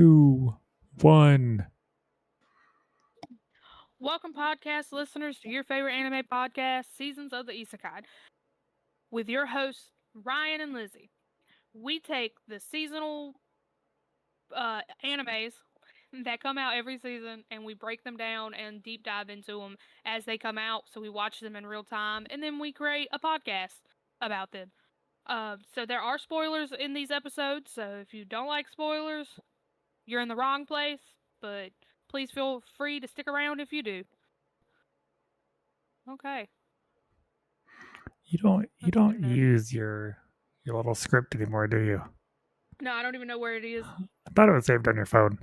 2, 1. Welcome, podcast listeners, to your favorite anime podcast, Seasons of the Isakei'd, with your hosts, Ryan and Lizzie. We take the seasonal animes that come out every season and we break them down and deep dive into them as they come out. So we watch them in real time and then we create a podcast about them. So there are spoilers in these episodes. So if you don't like spoilers, you're in the wrong place. But please feel free to stick around if you do. Okay. You don't That's good enough. use your little script anymore, do you? No, I don't even know where it is. I thought it was saved on your phone.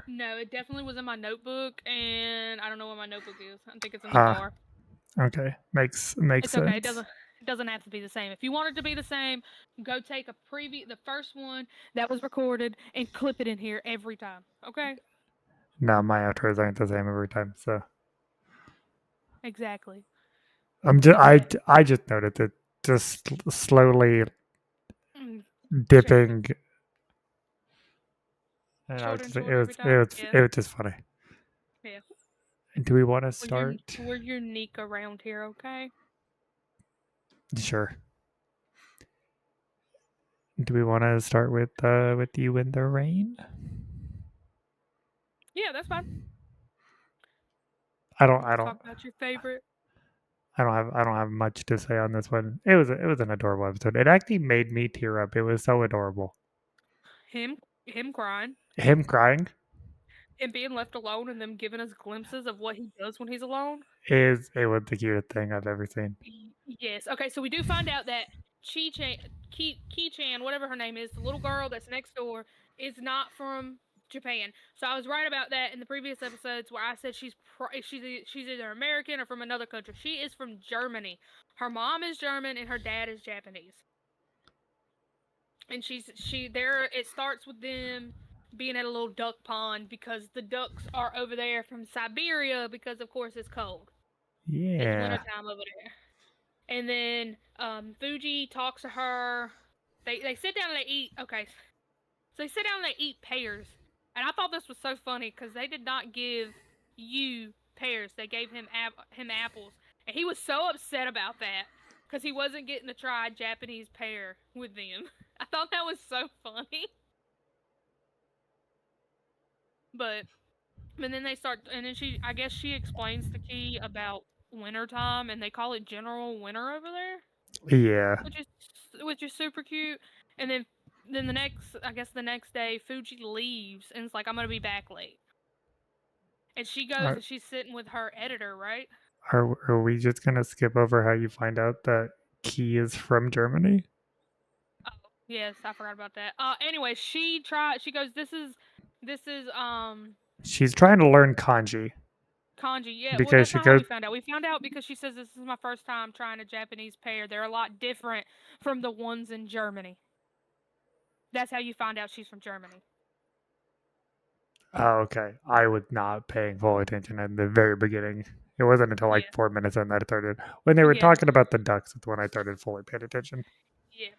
No, it definitely was in my notebook, and I don't know where my notebook is. I think it's in the Ah, car. okay. Makes It's okay. sense. It doesn't have to be the same. If you want it to be the same, go take a the first one that was recorded, and clip it in here every time. Okay? No, my outros aren't the same every time, so Exactly. I just noted that just slowly Mm, dipping. And shorter and shorter every time. Yeah. it was just funny. Yeah. Do we want to start? We're unique around here. Okay. Sure. Do we want to start with you in the rain? Yeah, that's fine. I don't Talk about your favorite. I don't have much to say on this one. It was an adorable episode. It actually made me tear up. It was so adorable. Him crying. Him crying Him being left alone and them giving us glimpses of what he does when he's alone. it was the cutest thing I've ever seen. Yes. Okay, so we do find out that Ki-chan, whatever her name is, the little girl that's next door, is not from Japan. So I was right about that in the previous episodes where I said she's either American or from another country. She is from Germany. Her mom is German and her dad is Japanese. And it starts with them being at a little duck pond because the ducks are over there from Siberia because of course it's cold. It's Yeah. wintertime over there. And then Fuji talks to her. They sit down and they eat. Okay, so they sit down and they eat pears. And I thought this was so funny because they did not give you pears. They gave him apples, and he was so upset about that because he wasn't getting to try Japanese pear with them. I thought that was so funny. But then they start, and then I guess she explains to Key about wintertime, and they call it general winter over there. Yeah. Which is super cute. And then the next day, Fuji leaves and it's like, I'm gonna be back late. And she goes Are, and she's sitting with her editor, right? are we just gonna skip over how you find out that Key is from Germany? Oh, yes, I forgot about that. Anyway, she goes, this is She's trying to learn kanji kanji. Yeah, well, because that's she not how goes. we found out. We found out because she says this is my first time trying a Japanese pear. They're a lot different from the ones in Germany. That's how you find out she's from Germany. Oh, okay. I was not paying full attention in the very beginning. It wasn't until like Yeah. 4 minutes in that I started. When they were Yeah. talking about the ducks, that's when I started fully paying attention. Yeah.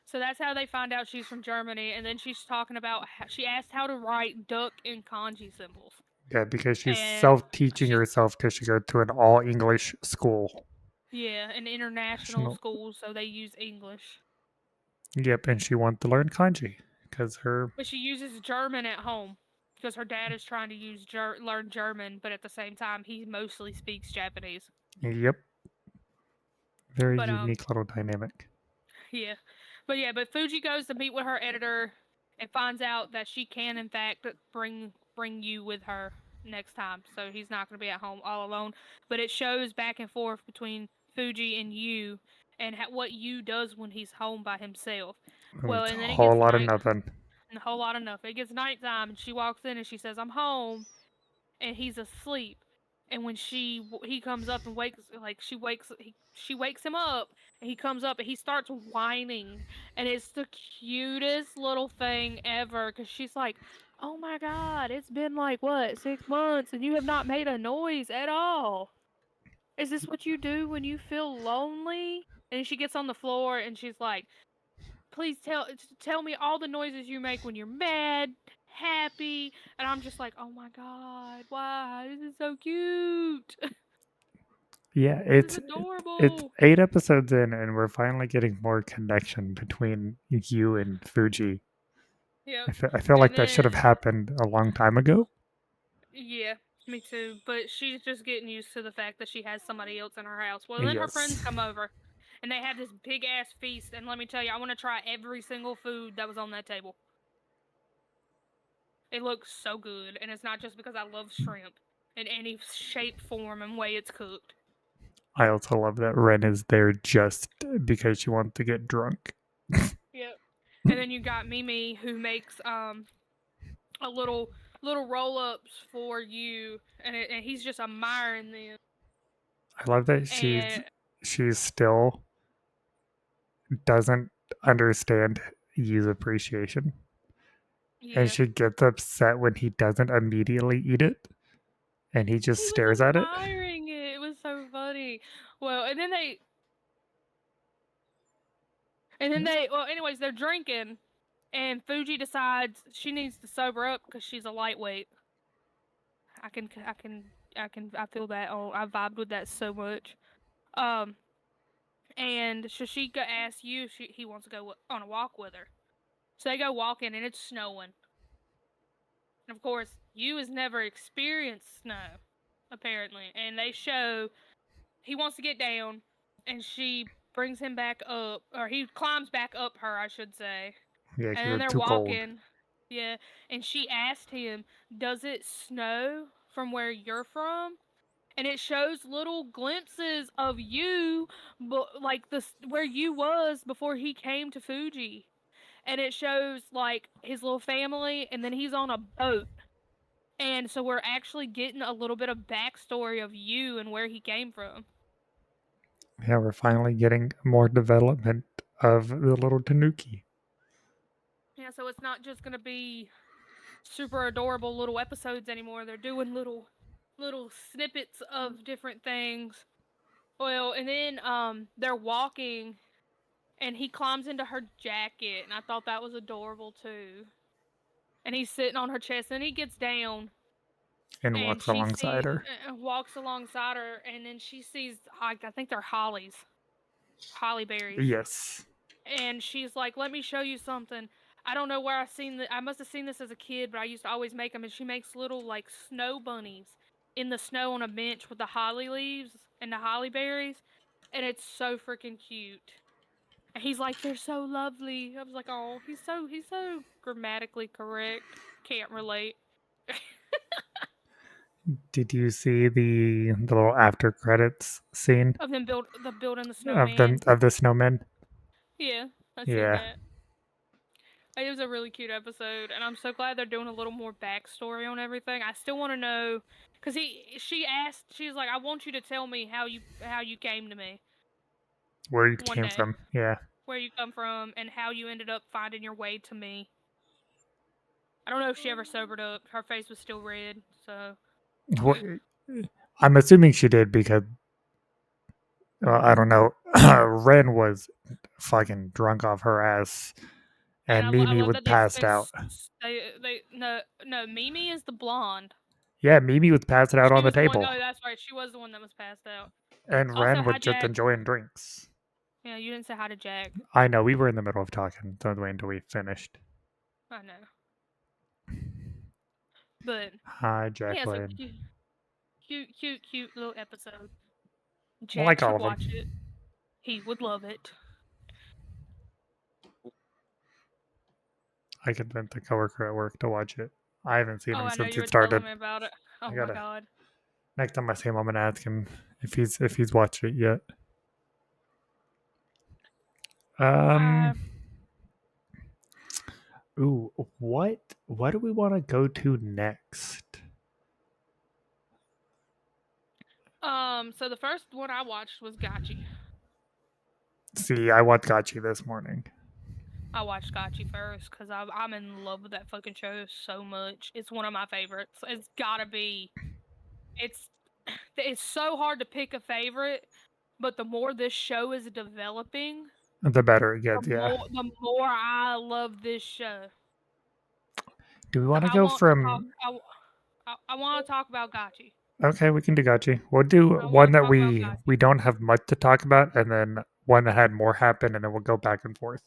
So that's how they find out she's from Germany, and then she's talking about she asked how to write duck in kanji symbols. Yeah, because she's And self-teaching herself because she goes to an all-English school. Yeah, an international school, so they use English. Yep, and she wants to learn kanji because But she uses German at home because her dad is trying to learn German, but at the same time he mostly speaks Japanese. Yep, very But unique little dynamic. yeah, but Fuji goes to meet with her editor and finds out that she can in fact bring you with her next time, so he's not going to be at home all alone. But it shows back and forth between Fuji and Yu, and what Yu does when he's home by himself. Well, It's a and then it whole gets lot of night, nothing. and a whole lot of nothing. It gets nighttime, and she walks in and she says, "I'm home," and he's asleep. And when he comes up and she wakes him up, and he comes up and he starts whining, and it's the cutest little thing ever because she's like, "Oh my god, it's been like what 6 months and you have not made a noise at all. Is this what you do when you feel lonely?" And she gets on the floor and she's like, "Please tell me all the noises you make when you're mad, happy, and I'm just like, "Oh my god, why? This is so cute. Yeah, This is it's adorable." 8 episodes in, and we're finally getting more connection between you and Fuji. Yep. I feel And like that should have then happened a long time ago. yeah, me too. But she's just getting used to the fact that she has somebody else in her house. Well, then her friends Yes. come over, and they have this big ass feast. And let me tell you, I want to try every single food that was on that table. It looks so good, and it's not just because I love shrimp in any shape, form, and way it's cooked. I also love that Ren is there just because she wants to get drunk. Yep. And then you got Mimi who makes a little roll ups for you, and he's just admiring them. I love that And she's still doesn't understand Yu's appreciation. And yeah, she gets upset when he doesn't immediately eat it and he just he was stares at it. admiring it. It was so funny. Well, well, anyways, they're drinking, and Fuji decides she needs to sober up because she's a lightweight. I can, I can, I feel that. Oh, I vibed with that so much. Um, and Shashika asks you if he wants to go on a walk with her. So they go walking, and it's snowing. And of course, you has never experienced snow, apparently. And they show he wants to get down, and she brings him back up, or he climbs back up her, I should say. Yeah, And because then it's they're too cold. walking. Yeah, and she asked him, "Does it snow from where you're from?" And it shows little glimpses of you, but like this where you was before he came to Fuji. And it shows like his little family, and then he's on a boat. And so we're actually getting a little bit of backstory of you and where he came from. Yeah, we're finally getting more development of the little Tanuki. Yeah, so it's not just gonna be super adorable little episodes anymore. They're doing little snippets of different things. Well, and then they're walking, and he climbs into her jacket, and I thought that was adorable too. And he's sitting on her chest, and he gets down, And and walks she alongside sees her. walks alongside her, and then she sees I think they're holly berries. Yes. And she's like, "Let me show you something. I don't know where I must have seen this as a kid, but I used to always make them." And she makes little like snow bunnies in the snow on a bench with the holly leaves and the holly berries, and it's so freaking cute. And he's like, "They're so lovely." I was like, "Oh, he's so grammatically correct." Can't relate. Did you see the little after credits scene Of them building the snowman. of the snowmen? Yeah, I seen Yeah. that. It was a really cute episode, and I'm so glad they're doing a little more backstory on everything. I still want to know, cause she's like, "I want you to tell me how you came to me Where you one came day, from. Yeah. where you come from, and how you ended up finding your way to me." I don't know if she ever sobered up. Her face was still red, so I'm assuming she did because I don't know. Ren was fucking drunk off her ass, and and I Mimi love was that passed out. they no Mimi is the blonde. Yeah, Mimi was passed out She on the was the one. table, Oh, that's right. She was the one that was passed out. and Also, Ren was hi just Jack. enjoying drinks. Yeah, you didn't say hi to Jack. I know we were in the middle of talking. Don't wait until we finished. I know, but Hi, yeah, so Jacqueline. cute little episode. I Jack like all should of them. watch it. He would love it. I convinced a coworker at work to watch it. I haven't seen Oh, him I know since you it were telling started. me about it. I Oh my gotta god. next time I see him, I'm gonna ask him if he's watched it yet. Um. I Ooh, what do we want to go to next? so the first one I watched was Gotchi. See, I watched Gotchi this morning. I watched Gotchi first because I'm in love with that fucking show so much. It's one of my favorites. It's gotta be. It's it's so hard to pick a favorite, but the more this show is developing, The better it gets, yeah. the more I love this show. Do we want to I go want to talk. from? I want to talk about Gotchi. Okay, we can do Gachi. We'll do I one want to that talk about we Gotchi. don't have much to talk about, and then one that had more happen, and then we'll go back and forth.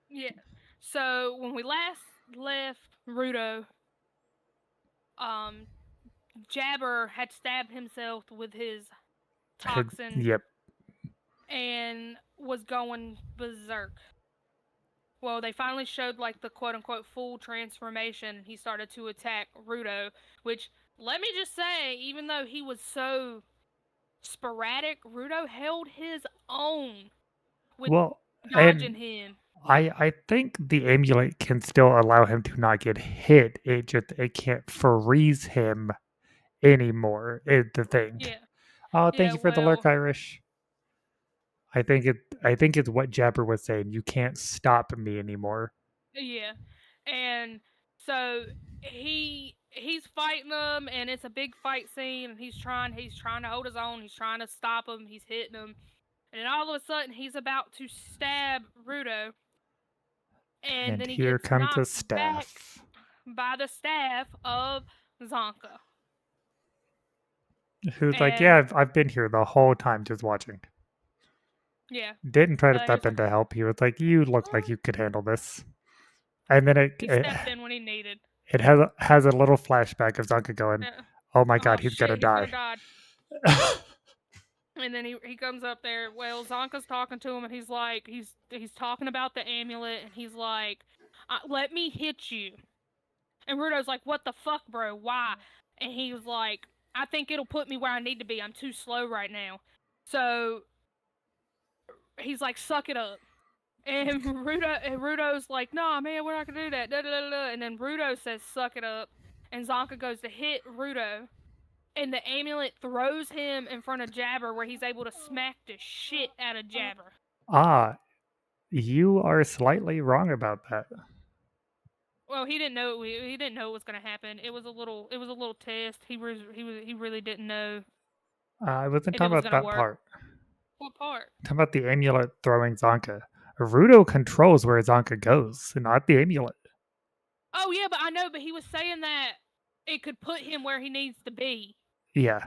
Yeah. So when we last left Rudo, um, Jabber had stabbed himself with his toxin Yep. and was going berserk. Well, they finally showed like the quote unquote full transformation and he started to attack Rudo, which let me just say, even though he was so sporadic, Rudo held his own with Well, dodging and him. I think the amulet can still allow him to not get hit. It can't freeze him anymore. Is the thing. Yeah. Oh, thank Yeah, you for the lurk, well, Irish. I think it's what Jabber was saying. You can't stop me anymore. yeah. And so he's fighting them and it's a big fight scene and he's trying to hold his own, he's trying to stop him, he's hitting him. And then all of a sudden he's about to stab Rudo and And then he here gets comes the knocked back staff. by the staff of Zonka. Who's like, yeah, And I've been here the whole time just watching. yeah, Didn't try to he was step like, in to help. He was like, you look like you could handle this. And then he stepped in when he needed. it has a little flashback of Zonka going, Uh, oh my oh god, he's gonna shit, he's gonna die. die. And then he comes up there. Well, Zonka's talking to him, and he's like, he's talking about the amulet, and he's like, "Let me hit you." And Rudo's like, "What the fuck, bro? Why?" And he was like, "I think it'll put me where I need to be. I'm too slow right now." So he's like, "Suck it up." And Rudo's like, "Nah, man, we're not gonna do that." Da, da, da, da. And then Rudo says, "Suck it up." And Zonka goes to hit Rudo, and the amulet throws him in front of Jabber where he's able to smack the shit out of Jabber. Ah, you are slightly wrong about that. Well, he didn't know it was going to happen. It was a little test. He really didn't know I wasn't if it talking was about going to that work. part. What part? I'm talking about the amulet throwing Zonka. Rudo controls where Zonka goes, not the amulet. Oh yeah, but I know, but he was saying that it could put him where he needs to be. Yeah.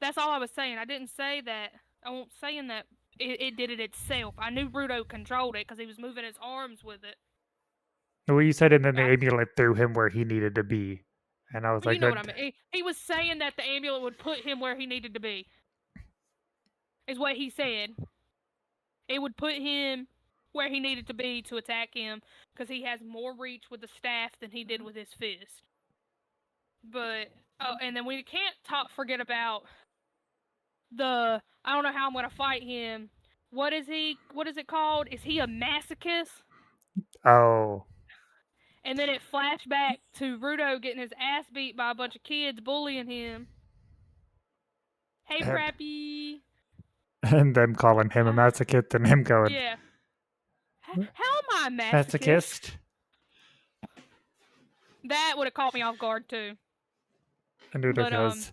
That's all I was saying. I didn't say that. I wasn't saying that it did it itself. I knew Rudo controlled it because he was moving his arms with it. Well, you said, and then the I, amulet threw him where he needed to be. And I was you like, know what I mean. He was saying that the amulet would put him where he needed to be. Is what he said. It would put him where he needed to be to attack him because he has more reach with the staff than he did with his fist. But oh, and then we can't forget about the I don't know how I'm gonna fight him. What is he? What is it called? Is he a masochist? oh. And then it flashed back to Rudo getting his ass beat by a bunch of kids bullying him. Hey, And, Prappy. and them calling him a masochist and him going, Yeah. How am I a masochist? masochist? That would have caught me off guard too. And Rudo But goes,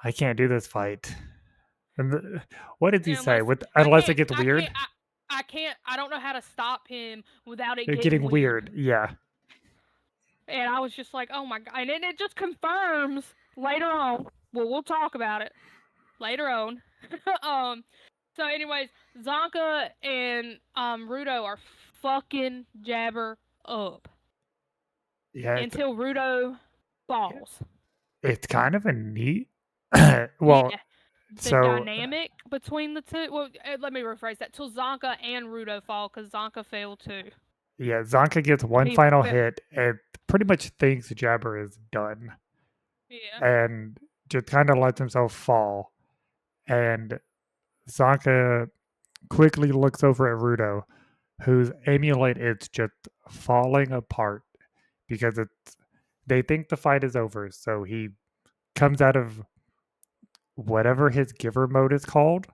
I can't do this fight. And what did he say? unless With I unless it can't, gets I weird? can't, I can't. I don't know how to stop him without it It getting getting weird. weird. Yeah. And I was just like, oh my god! And then it just confirms later on. Well, we'll talk about it later on. So, anyways, Zonka and Rudo are fucking Jabber up Yeah. until Rudo falls. It's kind of a neat. well, Yeah, the so dynamic between the two. Well, let me rephrase that. Till Zonka and Rudo fall, because Zonka failed too. yeah, Zonka gets one He final fell. hit and pretty much thinks Jabber is done Yeah. and just kind of lets himself fall. And Zonka quickly looks over at Rudo, whose amulet is just falling apart because they think the fight is over. So he comes out of whatever his giver mode is called.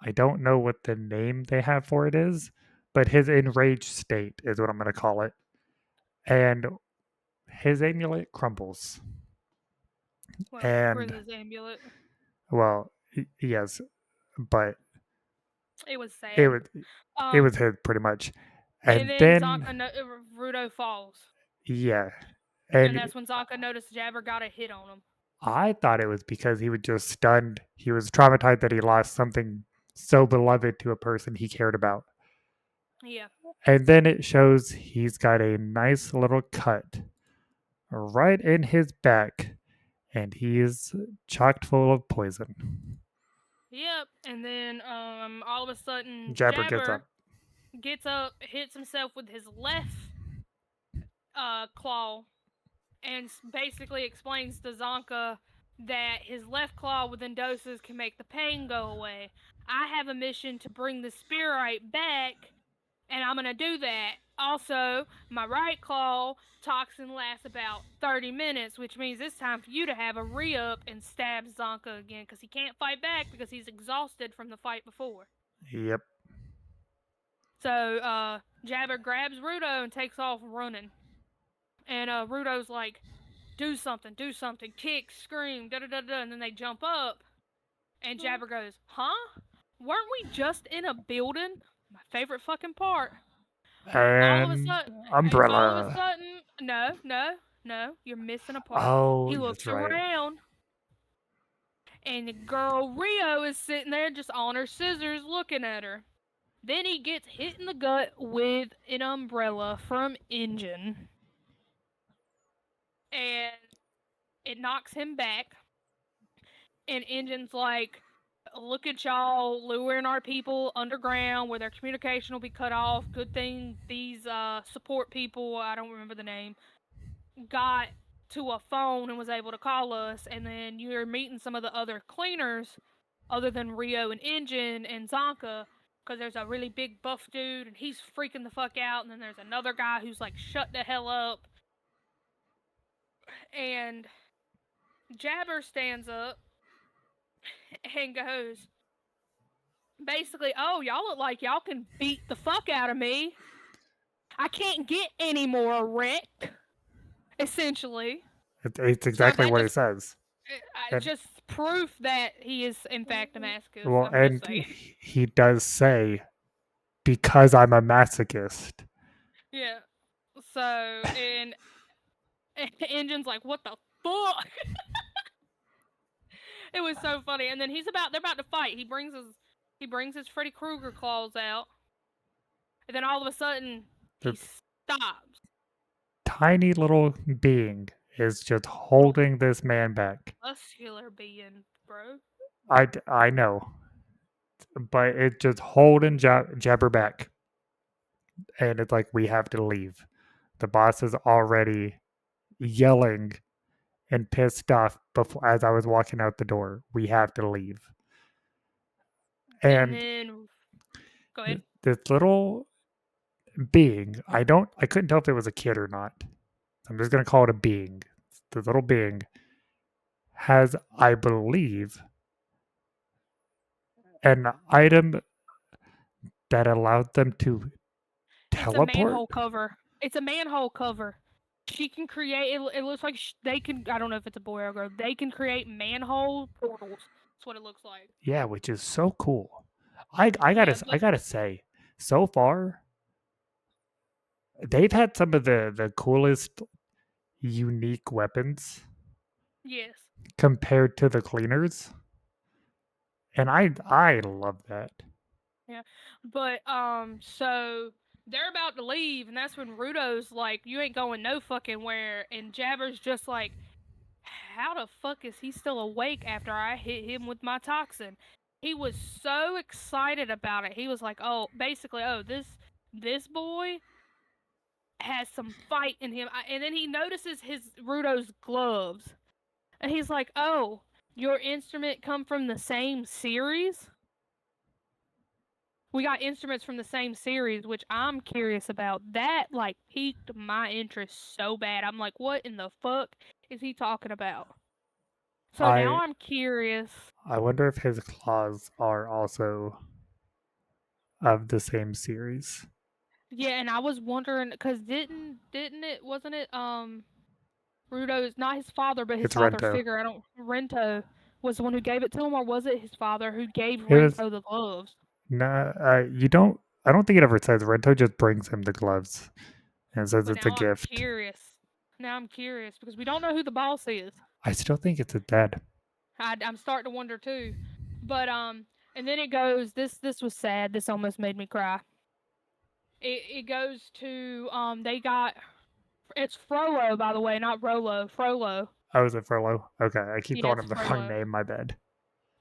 I don't know what the name they have for it is, but his enraged state is what I'm going to call it. And his amulet crumbles. Well, where's And, his amulet? well, yes, but It was it sad. was it Um, was his pretty much. and And then then Zonka, Rudo falls. Yeah. And And that's when Zaka noticed Jabber got a hit on him. I thought it was because he was just stunned. He was traumatized that he lost something so beloved to a person he cared about. Yeah. And then it shows he's got a nice little cut right in his back, and he is chocked full of poison. Yep. And then all of a sudden Jabber gets Jabber up. gets up, hits himself with his left claw, and basically explains to Zonka that his left claw within doses can make the pain go away. I have a mission to bring the spirit back, and I'm gonna do that. Also, my right claw toxin lasts about 30 minutes, which means it's time for you to have a re-up and stab Zonka again, because he can't fight back because he's exhausted from the fight before. Yep. So, Jabber grabs Rudo and takes off running. And Rudo's like, do something, kick, scream, da da da da, and then they jump up, and Jabber goes, huh? Weren't we just in a building? My favorite fucking part. All of a And sudden, Umbrella. no, you're missing a part. Oh, He that's looks right. around, and the girl Rio is sitting there just on her scissors looking at her. Then he gets hit in the gut with an umbrella from Engine, and it knocks him back. And Engine's like, look at y'all luring our people underground where their communication will be cut off. Good thing these support people, I don't remember the name, got to a phone and was able to call us. And then you're meeting some of the other cleaners other than Rio and Engine and Zonka, because there's a really big buff dude and he's freaking the fuck out. And then there's another guy who's like, shut the hell up. And Jabber stands up and goes, basically, oh, y'all look like y'all can beat the fuck out of me. I can't get any more wrecked, essentially. It's So exactly that what he says. And just proof that he is in fact a masochist. well, I'm just and saying. he does say, because I'm a masochist. Yeah. So and Engine's like, what the fuck? It was so funny. And then they're about to fight. He brings his Freddy Krueger claws out. And then all of a sudden he The stops. tiny little being is just holding this man back. Muscular being, bro. I know, but it's just holding Jabber back. And it's like, we have to leave. The boss is already yelling and pissed off before as I was walking out the door. We have to leave. And And then go ahead. this little being, I couldn't tell if it was a kid or not. I'm just gonna call it a being. The little being has, I believe, an item that allowed them to It's a teleport. manhole cover. It's a manhole cover. She can create. It looks like they can. I don't know if it's a boy or a girl. They can create manhole portals. That's what it looks like. Yeah, which is so cool. Yeah, I but gotta say, so far they've had some of the coolest unique weapons yes, compared to the cleaners, and I love that. yeah, but so they're about to leave, and that's when Rudo's like, "You ain't going no fucking where," and Jabber's just like, "How the fuck is he still awake after I hit him with my toxin?" He was so excited about it. He was like, "Oh, basically, oh this boy has some fight in him." And then he notices his Rudo's gloves, and he's like, "Oh, your instrument come from the same series? We got instruments from the same series, which I'm curious about." That like piqued my interest so bad. I'm like, what in the fuck is he talking about? So now I I'm curious. I wonder if his claws are also of the same series. Yeah, and I was wondering because didn't it wasn't it Rudo's not his father but his It's father Rento. figure, I don't Rento was the one who gave it to him, or was it his father who gave It was Rento the gloves? no. You don't. I don't think it ever says Rento just brings him the gloves and says But it's a now I'm gift. curious. Now I'm curious because we don't know who the boss is. I still think it's a dead. I'm starting to wonder too. But and then it goes. This was sad. This almost made me cry. It goes to they got it's Frollo, by the way, not Rolo. Frollo. Oh, is it Frollo? Okay, I keep Yeah, calling it's him the wrong Frollo. name. My bad.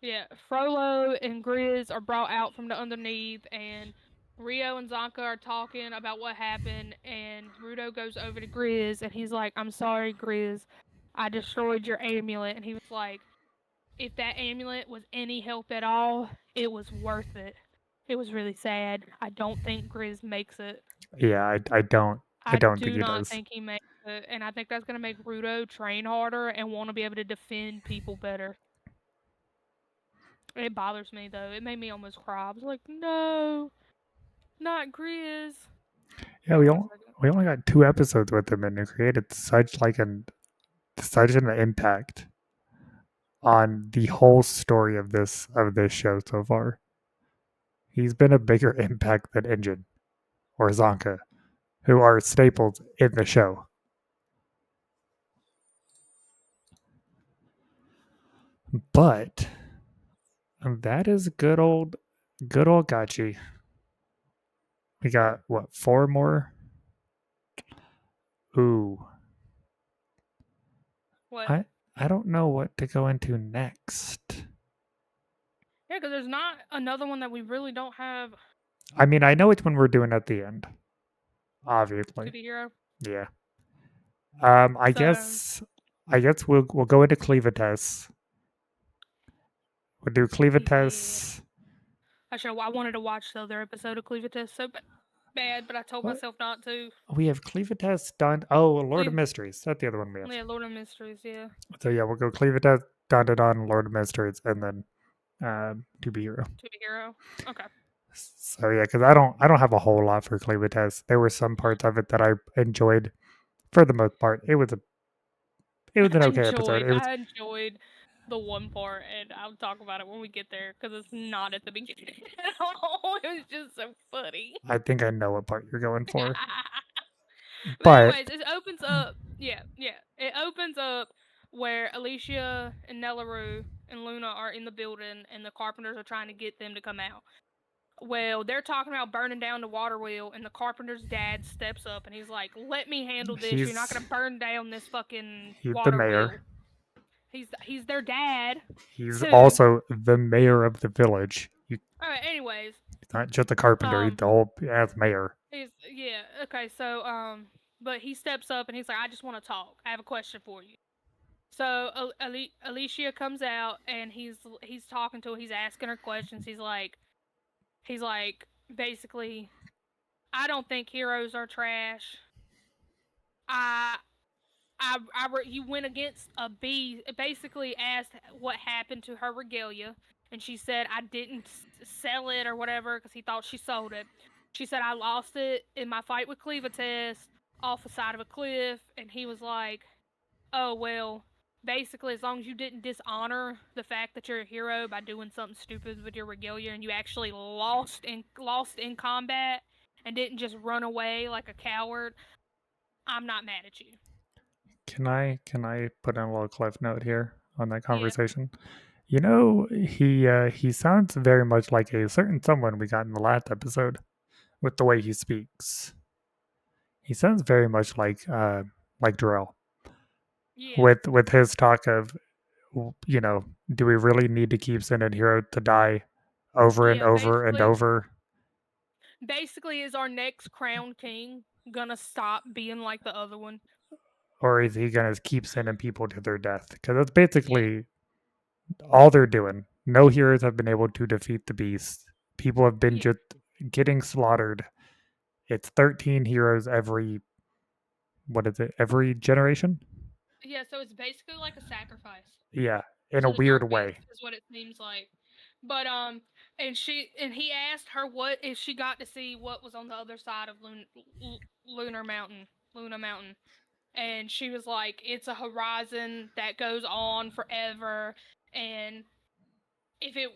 Yeah, Frollo and Grizz are brought out from the underneath, and Rio and Zonka are talking about what happened, and Rudo goes over to Grizz, and he's like, "I'm sorry, Grizz, I destroyed your amulet," and he was like, "If that amulet was any help at all, it was worth it." It was really sad. I don't think Grizz makes it. Yeah, I I don't think do he not does. think he makes it, and I think that's gonna make Rudo train harder and want to be able to defend people better. It bothers me though. It made me almost cry. I was like, no, not Grizz. Yeah, Hold on a second. we only got 2 episodes with him, and it created such an impact on the whole story of this show so far. He's been a bigger impact than Engine or Zonka, who are staples in the show. But that is good old Gachi. We got what, 4 more? Ooh, What? I don't know what to go into next. Yeah, because there's not another one that we really don't have I mean, I know which one we're doing at the end. to Obviously, the hero. yeah. So I guess we'll go into Cleavitas. We'll do yeah, Cleavitas. I wanted to watch the other episode of Cleavitas so bad, but I told What? myself not to. We have Cleavitas done. Oh, Lord of Cleve, Mysteries. That's the other one we have. yeah, Lord of Mysteries. Yeah. So yeah, we'll go Cleavitas, Dun, Lord of Mysteries, and then To Be Hero. To the hero. Okay. So yeah, because I don't have a whole lot for Cleavitas. There were some parts of it that I enjoyed. For the most part, it was an okay episode. It was I enjoyed the one part, and I'll talk about it when we get there because it's not at the beginning at all. It was just so funny. I think I know what part you're going for, But but anyways, it opens up. Yeah, yeah. It opens up where Alicia and Nellaroo and Luna are in the building, and the carpenters are trying to get them to come out. Well, they're talking about burning down the water wheel, and the carpenter's dad steps up and he's like, "Let me handle this. You're not he's gonna burn down this fucking he's the water mayor. wheel." He's their dad He's too. also the mayor of the village. All right. Anyways, He's not just a carpenter. He's um, the whole as mayor. he's yeah okay. So but he steps up and he's like, "I just want to talk. I have a question for you." So Alicia comes out and he's talking to her. He's asking her questions. He's like basically, "I don't think heroes are trash. I he went against a bee. Basically asked what happened to her regalia, and she said I didn't sell it or whatever because he thought she sold it. She said I lost it in my fight with Cleavitas off the side of a cliff, and he was like, "Oh well." Basically, as long as you didn't dishonor the fact that you're a hero by doing something stupid with your regalia, and you actually lost in combat and didn't just run away like a coward, I'm not mad at you. Can I put in a little cliff note here on that Yeah. conversation? You know, he sounds very much like a certain someone we got in the last episode with the way he speaks. He sounds very much like Darrell Yeah. with his talk of, you know, do we really need to keep sending hero to die over and Yeah, over and over, basically is our next crown king gonna stop being like the other one? or is he gonna keep sending people to their death? Because that's Yeah. basically all they're doing. No heroes have been able to defeat the beast. People have been Yeah. just getting slaughtered. It's 13 heroes every, what is it, every generation? Yeah, so it's basically like a sacrifice Yeah, in a to the weird dark beast way. is what it seems like. But and he asked her what if she got to see what was on the other side of Lunar Mountain, Luna Mountain. And she was like, "It's a horizon that goes on forever, and if it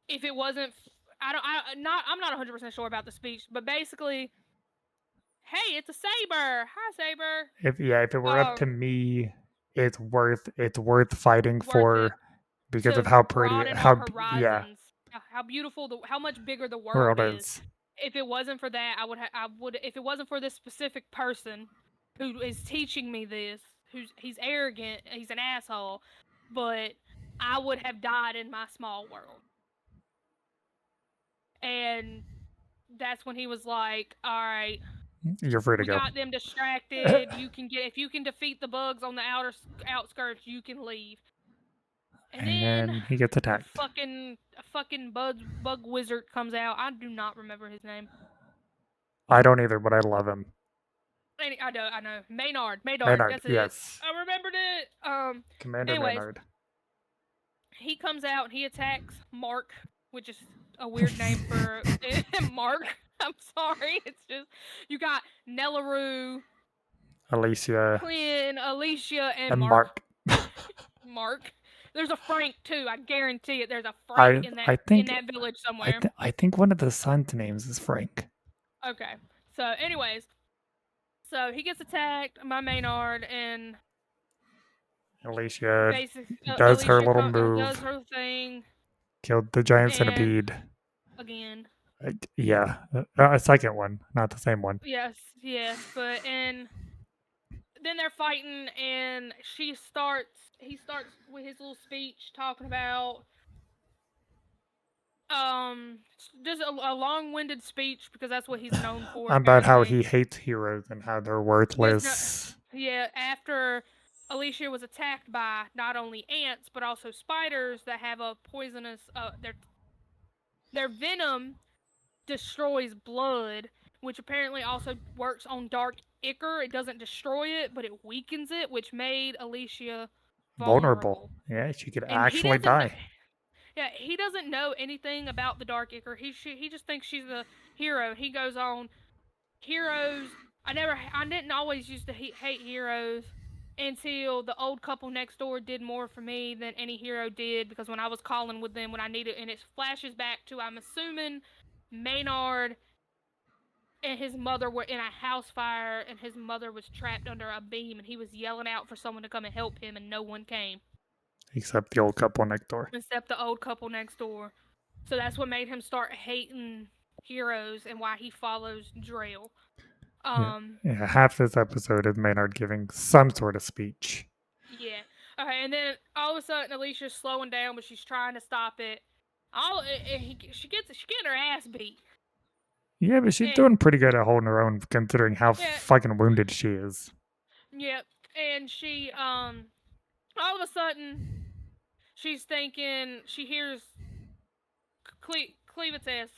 if it wasn't, I'm not 100% sure about the speech, but basically hey, it's a saber. Hi, saber. If it were up to Um, me, it's worth fighting Worth it for because of to how pretty broaden our yeah, horizons. How beautiful how much bigger the world world is. is. If it wasn't for that, I would if it wasn't for this specific person who is teaching me this, he's arrogant, he's an asshole, but I would have died in my small world. And that's when he was like, "All right, You're free to we go. got them distracted. You can get if you can defeat the bugs on the outskirts, you can leave." And then And he gets attacked. a fucking bug wizard comes out. I do not remember his name. I don't either, but I love him. I know. Maynard. Maynard, That's it. yes. I remembered it. Commander Anyways, Maynard. he comes out and he attacks Mark, which is a weird name for Mark. I'm sorry. It's just you got Nellaroo, Alicia Quinn, Alicia, and and Mark. Mark. Mark. There's a Frank too. I guarantee it. There's a Frank I in I think that village somewhere. I think one of the sons' names is Frank. Okay. So, anyways, so he gets attacked by Maynard, and Alicia basically does her Alicia little does move, her thing, killed the giant and centipede. again, Yeah, a second one, not the same one. yes, but and then they're fighting, and he starts with his little speech talking about just a long-winded speech because that's what he's known for About how apparently. he hates heroes and how they're Just no, worthless. yeah, after Alicia was attacked by not only ants but also spiders that have a poisonous their venom destroys blood, which apparently also works on dark ichor. It doesn't destroy it, but it weakens it, which made Alicia Vulnerable. vulnerable. Yeah, she could And he actually doesn't die. yeah, he doesn't know anything about the dark ichor. He just thinks she's a hero. He goes on, heroes. I didn't always used to hate heroes until the old couple next door did more for me than any hero did because when I was calling with them when I needed, and it flashes back to I'm assuming Maynard and his mother were in a house fire and his mother was trapped under a beam and he was yelling out for someone to come and help him and no one came Except the old couple next door. except the old couple next door. So that's what made him start hating heroes and why he follows Drell. Yeah. Yeah, half this episode is Maynard giving some sort of speech. Yeah. Okay, and then all of a sudden Alicia's slowing down, but she's trying to stop it. She getting her ass beat. Yeah, but she's And doing pretty good at holding her own considering how yeah, fucking wounded she is. yeah, and she all of a sudden she's thinking she hears Clevitas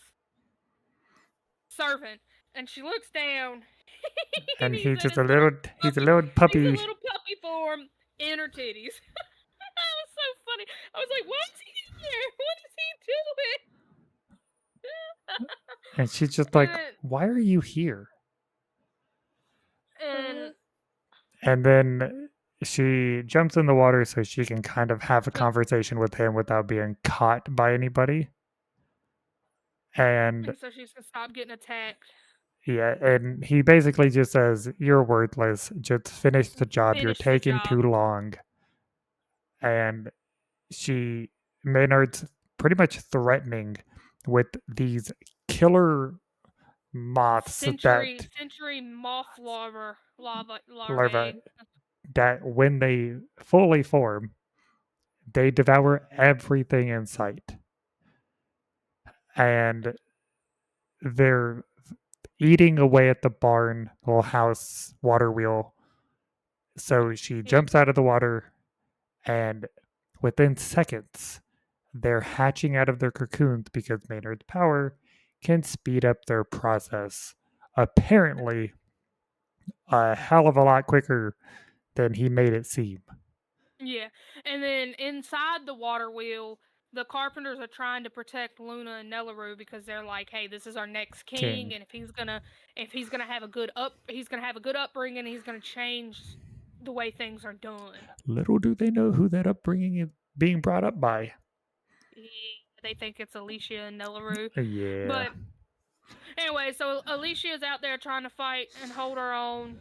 servant, and she looks down, and And he's he's in just his little he's a puppy. little He's a puppy. little puppy form in her titties. That was so funny. I was like, "What's he there? What is he doing?" And she's just like, why are you here? And And then she jumps in the water so she can kind of have a conversation with him without being caught by anybody. And so she's gonna stop getting attacked. yeah, and he basically just says, "You're worthless. Just finish the job. You're Finish the taking job. too long." And Maynard's pretty much threatening with these killer moths Century moth larvae larvae. that when they fully form, they devour everything in sight. And they're eating away at the barn, little house, water wheel. So she Yeah. jumps out of the water, and within seconds, they're hatching out of their cocoons because Maynard's power can speed up their process. Apparently, a hell of a lot quicker than he made it seem. Yeah, and then inside the water wheel, the Carpenters are trying to protect Luna and Nellaroo because they're like, "Hey, this is our next king, and if he's gonna have a good upbringing, he's gonna change the way things are done." Little do they know who that upbringing is being brought up by. Yeah, they think it's Alicia and Nellaroo, Yeah. but Anyway, so Alicia is out there trying to fight and hold her own,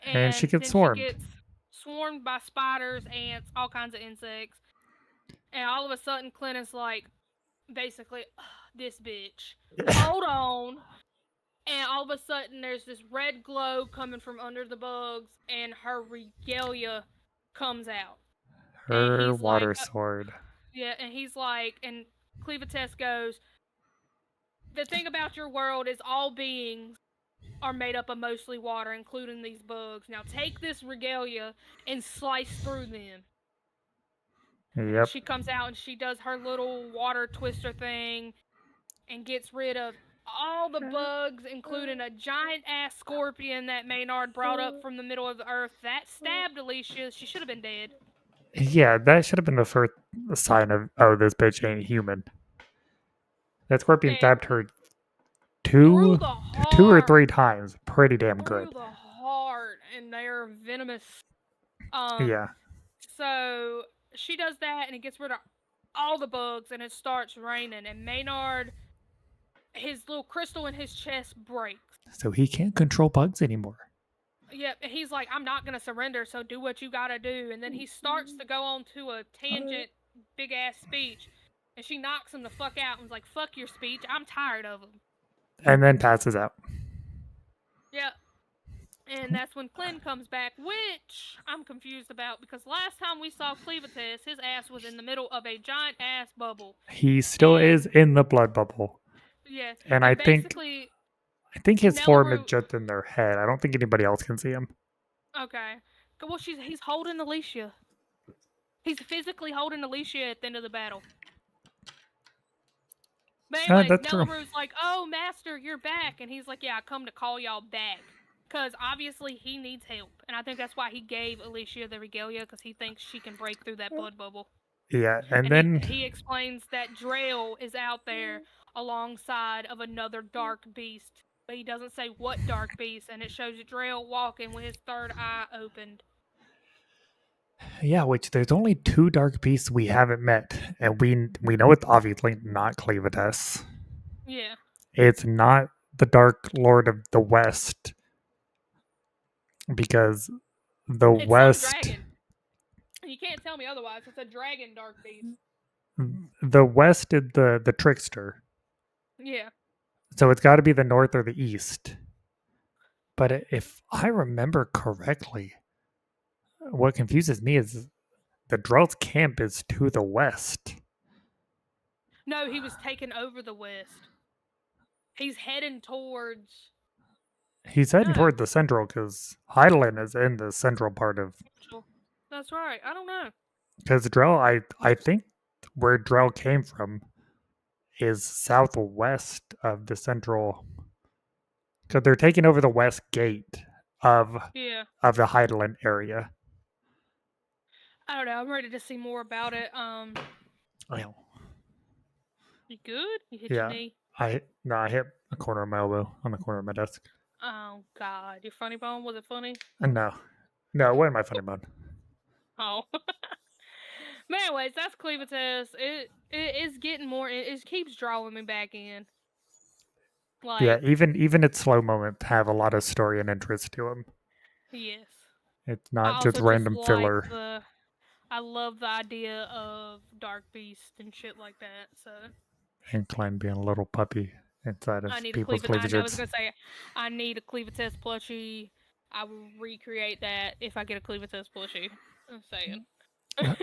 And she and gets then she swarmed. gets swarmed by spiders, ants, all kinds of insects. And all of a sudden, Clint is like, basically, this bitch. Hold on. And all of a sudden, there's this red glow coming from under the bugs, and her regalia comes out. And Her he's like, water sword. yeah, and he's like, and Cleavites goes, the thing about your world is all beings are made up of mostly water, including these bugs. Now take this regalia and slice through them. And Yep. she comes out and she does her little water twister thing and gets rid of all the bugs, including a giant ass scorpion that Maynard brought up from the middle of the earth. That stabbed Alicia. She should have been dead. Yeah, that should have been the first sign of, oh, this bitch ain't human. That scorpion And stabbed her through two, the two or heart, three times. Pretty damn through good. the heart, and they're venomous. Um, Yeah. so she does that, and it gets rid of all the bugs, and it starts raining. And Maynard, his little crystal in his chest breaks. So he can't control bugs anymore. Yeah, and he's like, I'm not gonna surrender, so do what you gotta do. And then he starts to go on to a tangent, big ass speech, and she knocks him the fuck out and was like, fuck your speech, I'm tired of him. And then passes out. Yeah. And that's when Clint comes back, which I'm confused about because last time we saw Cleavites, his ass was in the middle of a giant ass bubble. He still is And in the blood bubble. yeah, And I and think basically I think his form is Nellaroo. just in their head. I don't think anybody else can see him. Okay. Well, he's holding Alicia. He's physically holding Alicia at the end of the battle. But anyways, That's true. Nellaroo's like, "Oh, Master, you're back," and he's like, "Yeah, I come to call y'all back." Because obviously he needs help, and I think that's why he gave Alicia the regalia, because he thinks she can break through that blood bubble. Yeah, and And then he explains that Drail is out there alongside of another dark beast, but he doesn't say what dark beast, and it shows Drail walking with his third eye opened. yeah, which there's only two dark beasts we haven't met, and we know it's obviously not Cleavites. Yeah, It's not the Dark Lord of the West because the it's some West dragon. You can't tell me otherwise. It's a dragon dark beast. the West is the trickster. Yeah. So it's got to be the North or the East. But if I remember correctly, what confuses me is the Drell's camp is to the west. No, he was taking over the West. He's heading towards. He's heading No, toward the central because Heidelin is in the central part of. that's right. I don't know. Because Drell, I think where Drell came from is southwest of the central. Because they're taking over the west gate of Yeah, the Heidelin area. I don't know. I'm ready to see more about it. Well, You good? You hit your yeah, knee. I hit a corner of my elbow on the corner of my desk. Oh God, your funny bone, was it funny? No, no, it wasn't my funny bone. Oh. But anyways, that's Cleavites. It is getting more. It keeps drawing me back in. Yeah, Like, even its slow moments have a lot of story and interest to them. yes. It's I not just also just random like filler. the. I love the idea of Dark Beast and shit like that. So And Klein being a little puppy inside I of need a people's Cleavites. I know I was cleavages. gonna say I need a Cleavites plushie. I will recreate that if I get a Cleavites plushie. I'm saying. Uh,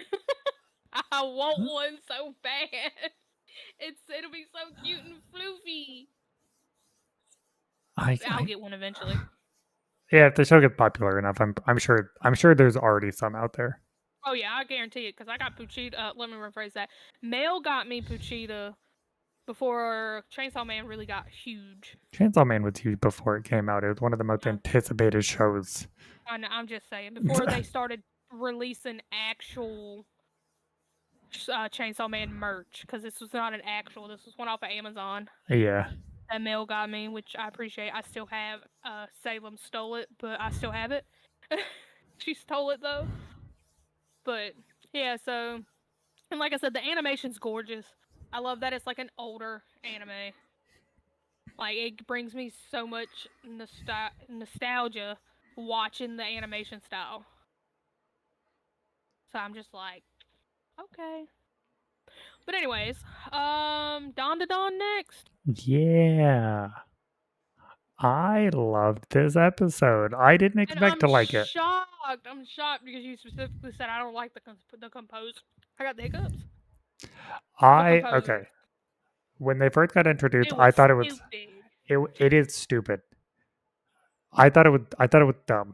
I want one so bad. It'll be so cute and floofy. I'll I get one eventually. yeah, if the show gets popular enough, I'm sure there's already some out there. Oh yeah, I guarantee it because I got Puchita. Let me rephrase that. Mel got me Puchita before Chainsaw Man really got huge. Chainsaw Man was huge before it came out. It was one of the most Uh, anticipated shows. I'm just saying before they started releasing actual Chainsaw Man merch, because this was not an actual. This was one off of Amazon Yeah. that Mel got me, which I appreciate. I still have. Salem stole it, but I still have it. She stole it though. But yeah, so and like I said, the animation's gorgeous. I love that it's like an older anime. Like, it brings me so much nostalgia watching the animation style. So I'm just like, okay. But anyways, Dawn to Dawn next. Yeah. I loved this episode. I didn't And expect I'm to like it. shocked. I'm shocked because you specifically said I don't like the composer. I got the hiccups. The composer. Okay. When they first got introduced, It I was thought stupid. it is stupid. I thought it was dumb.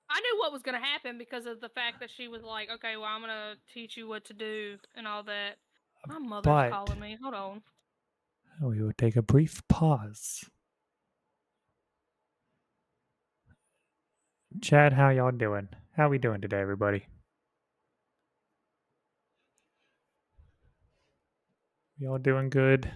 I knew what was gonna happen because of the fact that she was like, "Okay, well, I'm gonna teach you what to do and all that." My mother's But calling me. Hold on. we will take a brief pause. Chad, how y'all doing? How we doing today, everybody? Y'all doing good?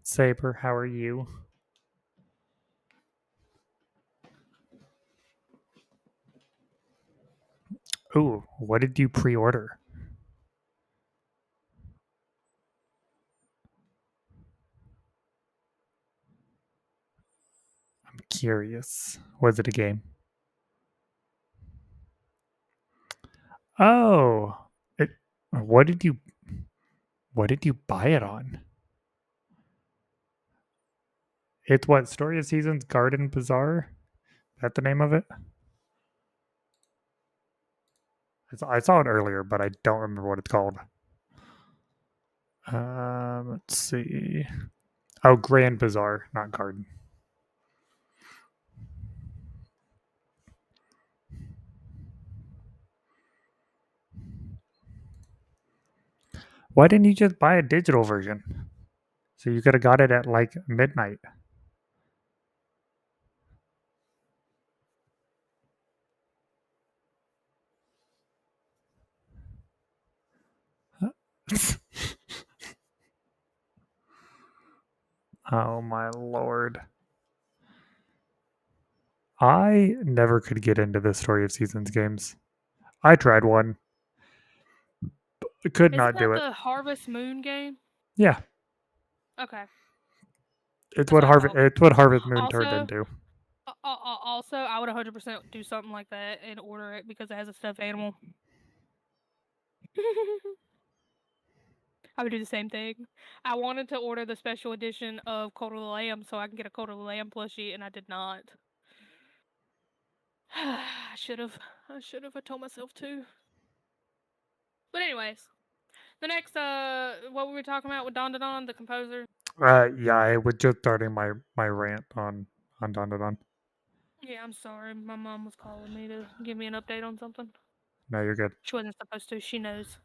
Saber, how are you? Ooh, what did you pre-order? I'm curious. Was it a game? Oh, it. What did you? What did you buy it on? It's what Story of Seasons Garden Bazaar. Is that the name of it? I saw it earlier, but I don't remember what it's called. Let's see. Oh, Grand Bazaar, not Garden. Why didn't you just buy a digital version? So you could have got it at like midnight. Oh my lord. I never could get into the Story of Seasons games. I tried one. Could Isn't not do that it. the Harvest Moon game? Yeah, Okay, it's that's what what I thought. Harvest Moon turned Also, into. also, I would 100% do something like that and order it because it has a stuffed animal. I would do the same thing. I wanted to order the special edition of Cult of the Lamb so I can get a Cult of the Lamb plushie, and I did not. I should have. I should have. I told myself to. But anyways, the next what were we talking about with Don Don, the composer? Yeah, I was just starting my rant on Don Don Don. Yeah, I'm sorry. My mom was calling me to give me an update on something. No, you're good. She wasn't supposed to. She knows.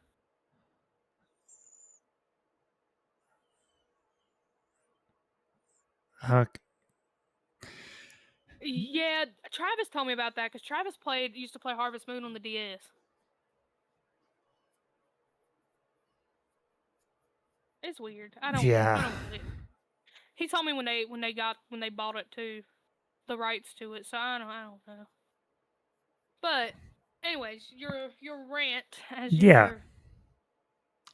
Uh, Yeah, Travis told me about that because Travis used to play Harvest Moon on the DS. It's weird. I don't yeah, get it. He told me when they bought it too, the rights to it. So I don't know. But anyways, your rant as you yeah. were.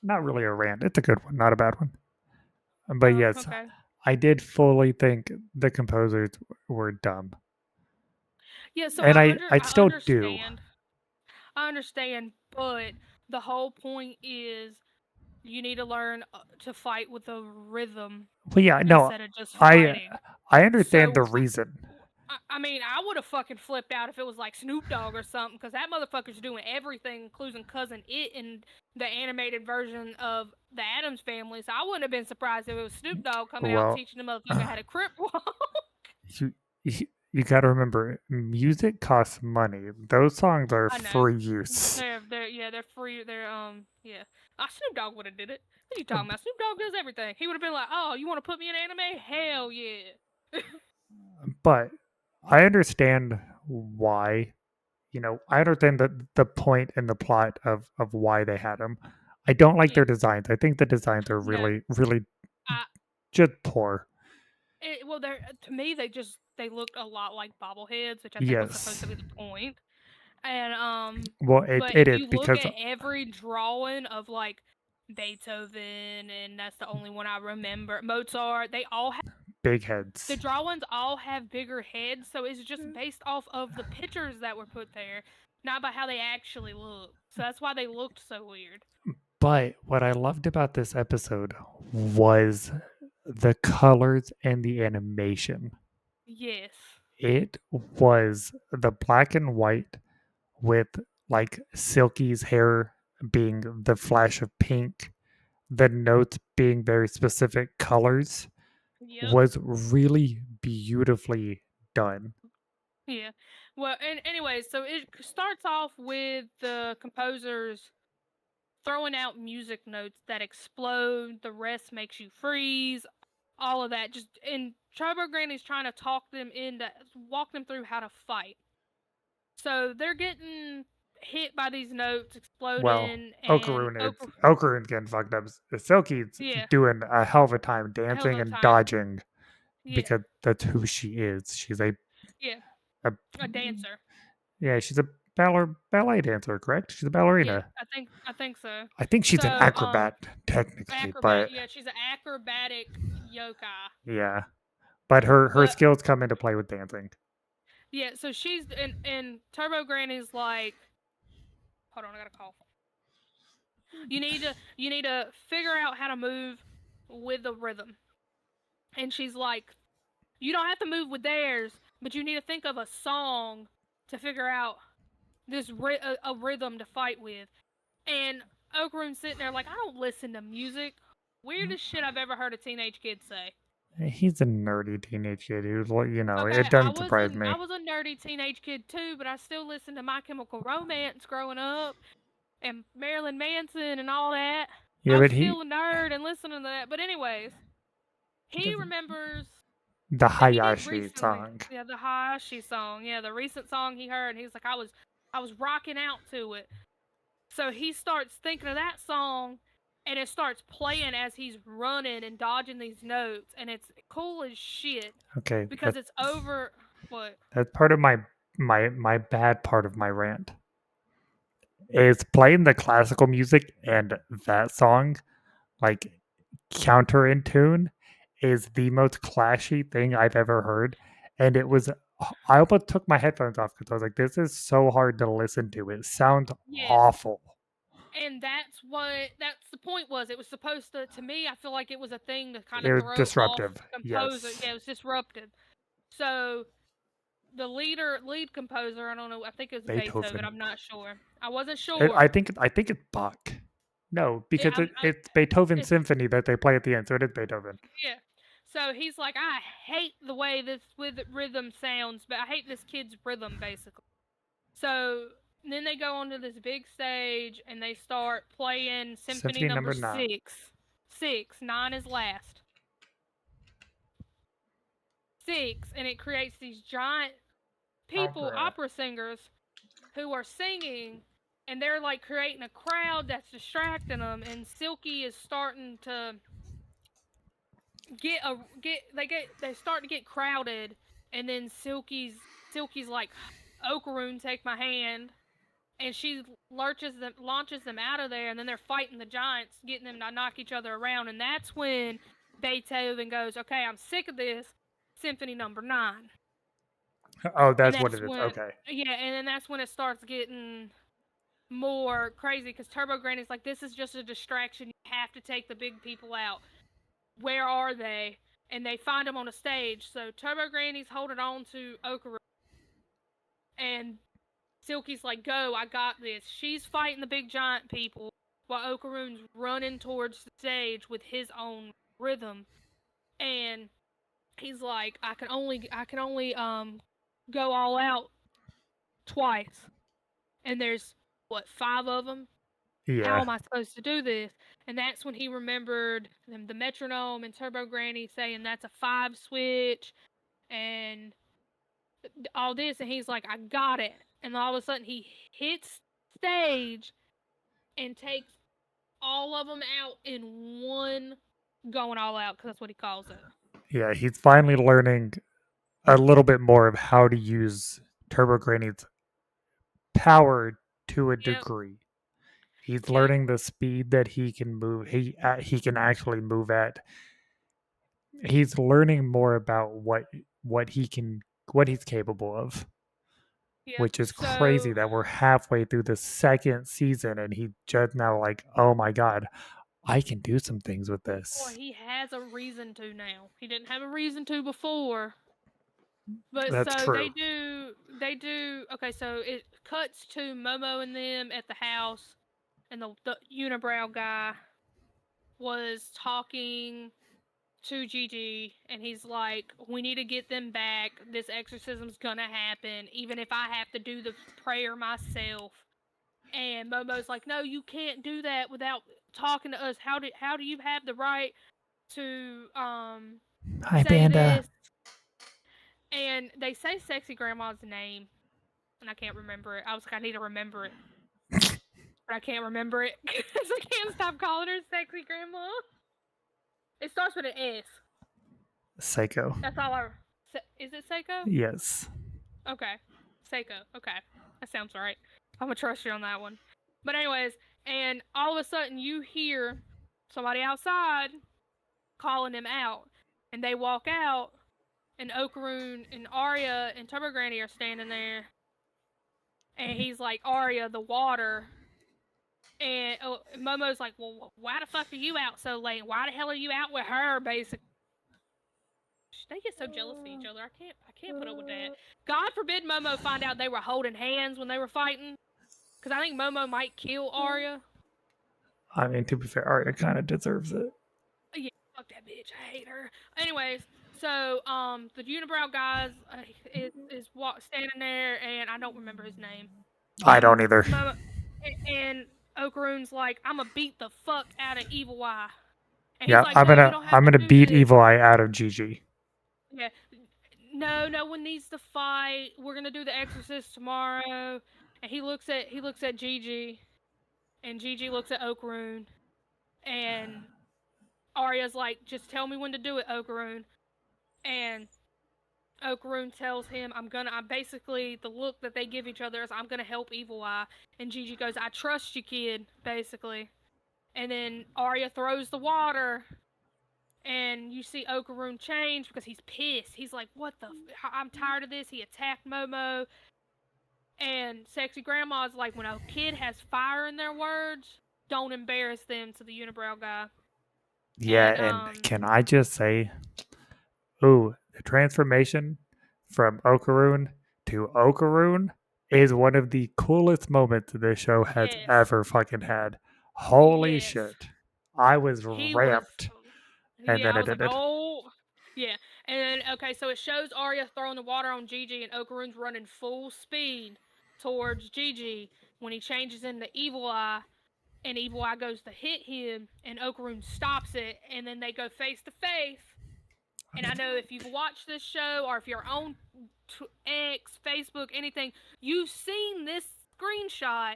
Not really a rant. It's a good one, not a bad one. But yes, Okay. I did fully think the composers were dumb, Yeah, so and I I still do. understand. I understand, but the whole point is you need to learn to fight with a rhythm Well, yeah, no, instead of just I fighting. I understand the So reason. I mean, I would have fucking flipped out if it was like Snoop Dogg or something, because that motherfucker's doing everything, including Cousin It in the animated version of the Addams Family. So I wouldn't have been surprised if it was Snoop Dogg coming out Well, teaching the motherfucker how to crip walk. you got to remember, music costs money. Those songs are I know. for use. They're free. Yeah. Snoop Dogg would have did it. What are you talking about? Snoop Dogg does everything. He would have been like, "Oh, you want to put me in anime? Hell yeah." But I understand why. I understand the point and the plot of why they had them. I don't like Yeah. their designs. I think the designs are No. really I just poor. well, to me they looked a lot like bobbleheads, which I think was supposed Yes. to be the point. And Well, but it if is you look because at every drawing of like Beethoven, and that's the only one I remember, Mozart, they all have big the heads. drawings all have bigger heads, so it's just based off of the pictures that were put there, not by how they actually look. So that's why they looked so weird. But what I loved about this episode was the colors and the animation. Yes. It was the black and white with like Silky's hair being the flash of pink, the notes being very specific colors Yep. was really beautifully done. Yeah. Well, and anyways, so it starts off with the composers throwing out music notes that explode, the rest makes you freeze, all of that. Just and Turbo Granny's trying to walk them through how to fight. So they're getting hit by these notes Well, exploding, and Okaroon's getting fucked up. Silky's yeah, doing a hell of a time a hell of dancing a and time. dodging Yeah, because that's who she is. She's yeah, a a dancer. yeah, she's a ballet dancer, correct? She's a Yeah, ballerina. I think so. I think she's an So acrobat technically, acrobat. but Yeah, she's an acrobatic yokai. yeah, but her But skills come into play with dancing. yeah, so she's and Turbo Granny's like, hold on, I got a call. You need to figure out how to move with the rhythm. And she's like, you don't have to move with theirs, but you need to think of a song to figure out a rhythm to fight with. And Okaroon's sitting there like, I don't listen to music. Weirdest shit I've ever heard a teenage kid say. He's a nerdy teenage kid who's Okay, it doesn't surprise me. I was a nerdy teenage kid too, but I still listened to My Chemical Romance growing up and Marilyn Manson and all that. Yeah, I was but still a nerd and listening to that. But anyways, he he doesn't. remembers The that he did Hayashi recently. song. Yeah, the Hayashi song. Yeah, the recent song he heard. And he's like, I was rocking out to it. So he starts thinking of that song, and it starts playing as he's running and dodging these notes, and it's cool as shit Okay, because it's over. What? that's part of my bad part of my rant is playing the classical music and that song like counter in tune is the most clashy thing I've ever heard. And it was, I almost took my headphones off because I was like, this is so hard to listen to. It sounds Yes. awful. And that's the point was. It was supposed to me, I feel like it was a thing to kind It of was throw off disruptive. composer. Yes. Yeah, it was disruptive. So the lead composer, I don't know, I think it was Beethoven. Beethoven. I'm not sure. I wasn't sure. I think it's Bach. No, Yeah, because it's Beethoven's it's symphony that they play at the end, so it is Beethoven. yeah. So he's like, I hate the way this with rhythm sounds, but I hate this kid's rhythm basically. So then they go onto this big stage and they start playing Symphony Symphony Number number 9. 6. 6, 9 is last. 6, and it creates these giant people, opera singers, who are singing, and they're like creating a crowd that's distracting them, and Silky is starting to they start to get crowded, and then Silky's like, Okaroon, take my hand, and she launches them out of there, and then they're fighting the giants, getting them to knock each other around, and that's when Beethoven goes, okay, I'm sick of this, Symphony Number 9. Oh, And that's what that's it is. when Okay. yeah, and then that's when it starts getting more crazy because Turbo Granny's like, this is just a distraction. You have to take the big people out. Where are they? And they find them on a stage. So Turbo Granny's holding on to Okaroon, and Silky's like, go, I got this. She's fighting the big giant people while Okaroon's running towards the stage with his own rhythm. And he's like, I can only go all out twice. And there's what, 5 of them? How Yeah. am I supposed to do this? And that's when he remembered the metronome and Turbo Granny saying that's a 5 switch and all this. And he's like, I got it. And all of a sudden he hits stage and takes all of them out in one going all out, because that's what he calls it. Yeah, he's finally learning a little bit more of how to use Turbo Granny's power to a Yep. degree. He's Yep. learning the speed that he can move. He can actually move at. He's learning more about what he's capable of, Yep. which is crazy So, that we're halfway through the second season and he just now like, oh my god, I can do some things with well, this. he has a reason to now. He didn't have a reason to before. But That's so true. okay, so it cuts to Momo and them at the house, and the unibrow guy was talking to Gigi, and he's like, we need to get them back. This exorcism's gonna happen, even if I have to do the prayer myself. And Momo's like, no, you can't do that without talking to us. How do you have the right to Hi, say Panda. this? And they say sexy grandma's name, and I can't remember it. I was like, I need to remember it, but I can't remember it because I can't stop calling her sexy grandma. It starts with an S. Psycho. That's all I. Is it Seiko? Yes. Okay, Seiko. Okay, that sounds right. I'm gonna trust you on that one. But anyways, and all of a sudden you hear somebody outside calling him out, and they walk out, and Okaroon and Arya and Turbo Granny are standing there, and he's like, Arya, the water. And Momo's like, well, why the fuck are you out so late? Why the hell are you out with her? Basically, they get so jealous of each other. I can't put up with that. God forbid Momo find out they were holding hands when they were fighting, because I think Momo might kill Arya. I mean, to be fair, Arya kind of deserves it. Yeah, fuck that bitch. I hate her. Anyways, so the unibrow guys is standing there, and I don't remember his name. I And don't either. Momo and Okaroon's like, I'm gonna beat the fuck out of Evil Eye. And he's Yeah, like, no, you don't have I'm to gonna do beat this. Evil Eye out of Gigi. Yeah. No, no one needs to fight. We're gonna do the exorcist tomorrow. And he looks at Gigi, and Gigi looks at Okaroon, and Arya's like, just tell me when to do it, Okaroon. And Okaroon tells him, I'm basically, the look that they give each other is, I'm gonna help Evil Eye. And Gigi goes, I trust you, kid, basically. And then Arya throws the water, and you see Okaroon change because he's pissed. He's like, what the? I'm tired of this. He attacked Momo. And Sexy Grandma's like, when a kid has fire in their words, don't embarrass them to the unibrow guy. Yeah, And, and can I just say, ooh, the transformation from Okaroon to Okaroon is one of the coolest moments this show has yes. ever fucking had. Holy Yes. shit. I was He was, ramped. And yeah, then I it was like, ended. oh. Yeah. And, okay, so it shows Arya throwing the water on Gigi, and Okaroon's running full speed towards Gigi when he changes into Evil Eye, and Evil Eye goes to hit him, and Okaroon stops it, and then they go face to face. And I know if you've watched this show, or if you're on X, Facebook, anything, you've seen this screenshot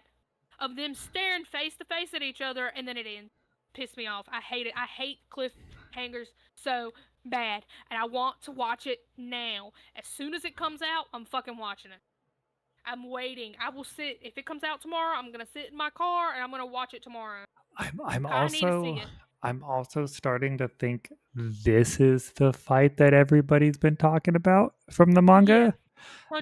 of them staring face to face at each other, and then it ends. Pissed me off. I hate it. I hate cliffhangers so bad, and I want to watch it now. As soon as it comes out, I'm fucking watching it. I'm waiting. I will sit. If it comes out tomorrow, I'm gonna sit in my car and I'm gonna watch it tomorrow. I need to see it. I'm also starting to think this is the fight that everybody's been talking about from the Yeah, manga.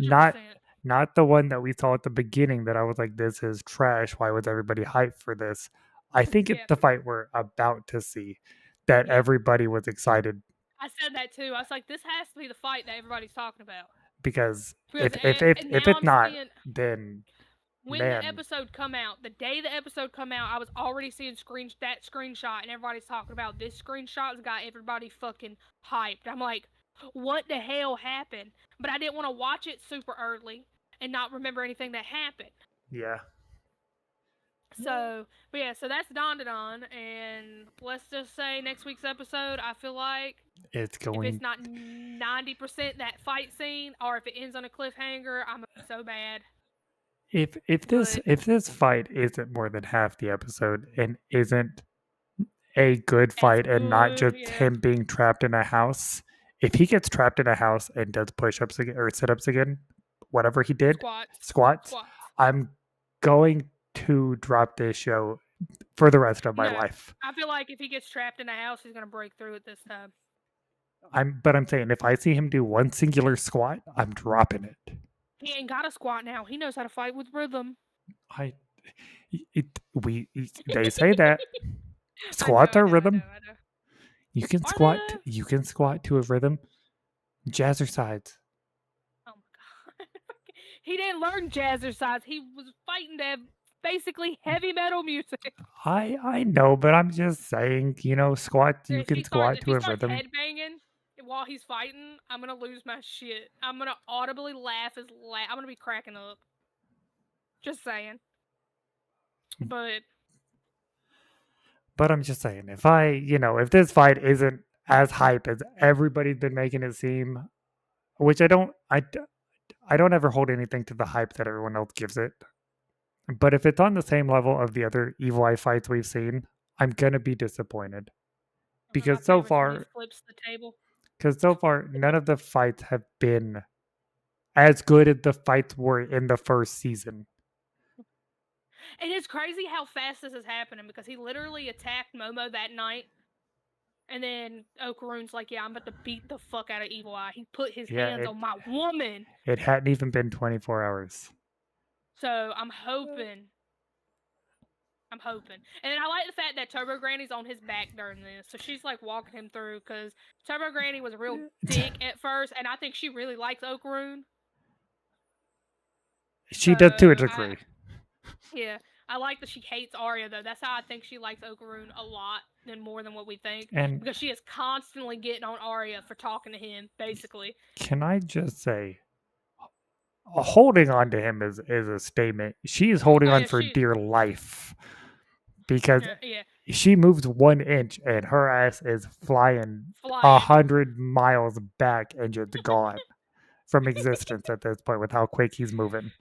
Not 100%. not the one that we saw at the beginning that I was like, this is trash. Why was everybody hyped for this? I think it's Yeah, the fight we're about to see that yeah. everybody was excited I said that too. I was like, this has to be the fight that everybody's talking about. because Because and if now it's I'm not, seeing then when the man, episode come out, the day the episode come out, I was already seeing that screenshot, and everybody's talking about this screenshot's got everybody fucking hyped. I'm like, what the hell happened? But I didn't want to watch it super early and not remember anything that happened. yeah. So, but yeah, so that's Don to Don, and let's just say next week's episode, I feel like It's if it's going not 90% that fight scene, or if it ends on a cliffhanger, I'm so bad. But if this fight isn't more than half the episode and isn't a good as fight and not good, just yeah. him being trapped in a house. If he gets trapped in a house and does push ups again or sit ups again, whatever he did, Squats. squats, Squats. I'm going to drop this show for the rest of my No, life. I feel like if he gets trapped in a house, he's gonna break through it this time. I'm saying if I see him do one singular squat, I'm dropping it. He ain't got a squat now. He knows how to fight with rhythm. I they say that I know, squats I are know, I know, rhythm. I know. You can Are squat. they though? You can squat to a rhythm. Jazzercise. Oh my god. He didn't learn jazzercise. He was fighting to basically heavy metal music. I know, but I'm just saying, squat. You If can he starts squat if to he a starts rhythm. headbanging while he's fighting, I'm gonna lose my shit. I'm gonna audibly laugh I'm gonna be cracking up. Just saying. But But I'm just saying, if this fight isn't as hype as everybody's been making it seem, which I don't ever hold anything to the hype that everyone else gives it. But if it's on the same level of the other Evil Eye fights we've seen, I'm gonna be disappointed my because so favorite's when he far, flips the table. none of the fights have been as good as the fights were in the first season. And it's crazy how fast this is happening because he literally attacked Momo that night. And then Okarune's like, yeah, I'm about to beat the fuck out of Evil Eye. He put his Yeah, hands on my woman. it hadn't even been 24 hours. So I'm hoping. I'm hoping. And then I like the fact that Turbo Granny's on his back during this. So she's like walking him through because Turbo Granny was a real dick at first. And I think she really likes Okarune. She does to a So degree. yeah. I like that she hates Arya though. That's how I think she likes Okarune a lot more than what we think. And Because she is constantly getting on Arya for talking to him, basically. can I just say, holding on to him is a statement. She is holding Oh on yeah, for dear life because yeah. she moves 1 inch and her ass is flying Flying. 100 miles back and just gone from existence at this point with how quick he's moving.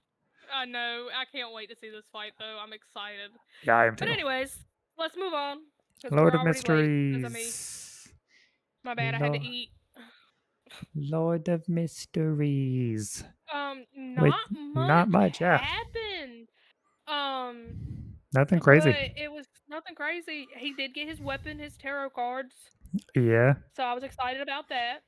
I know. I can't wait to see this fight though. I'm excited. Yeah, I am But too. anyways, let's move on because we're Lord of already late because of me. Mysteries. My bad. I had to eat. Lord of Mysteries. With Not not much much, yeah. happened. Um, Nothing crazy. but it was nothing crazy. He did get his weapon, his tarot cards, Yeah. so I was excited about that.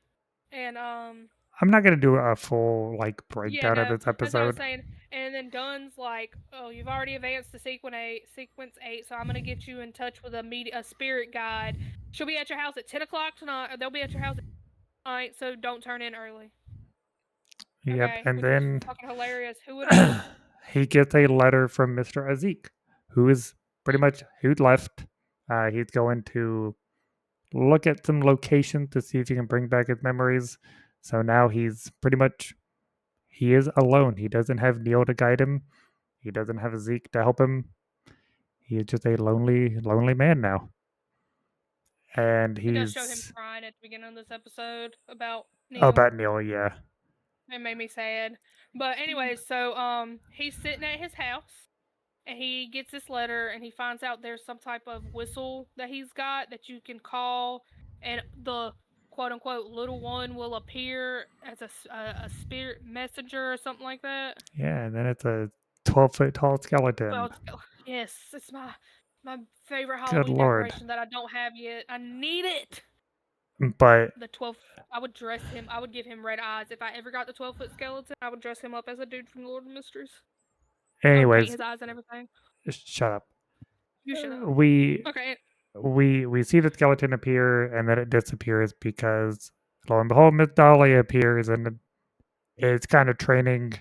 And I'm not gonna do a full yeah, breakdown of no, this that's what I was episode. saying. And then Dunn's like, "Oh, you've already advanced to sequence 8, so I'm gonna get you in touch with a spirit guide. She'll be at your house at 10 o'clock tonight. Or they'll be at your house at tonight, so don't turn in early." Yep, Okay, and which was then fucking hilarious. Who would have knew? he gets a letter from Mr. Azik, who is pretty much who'd left. He's going to look at some locations to see if he can bring back his memories. So now he is alone. He doesn't have Neil to guide him. He doesn't have Zeke to help him. He is just a lonely man now. And It does show him he's crying at the beginning of this episode about oh, Neil. about Neil, yeah. It made me sad. But anyways, so he's sitting at his house and he gets this letter and he finds out there's some type of whistle that he's got that you can call and the quote unquote little one will appear as a spirit messenger or something like that. Yeah, and then it's a 12-foot tall skeleton. Well, yes, it's my favorite Good Halloween lord. decoration that I don't have yet. I need it. But The 12, I would dress him. I would give him red eyes if I ever got the 12-foot skeleton. I would dress him up as a dude from Lord of Mysteries. I would paint anyways, his eyes and everything. shut up. You should have. We Okay. we see the skeleton appear and then it disappears because lo and behold, Miss Dolly appears and is kind of training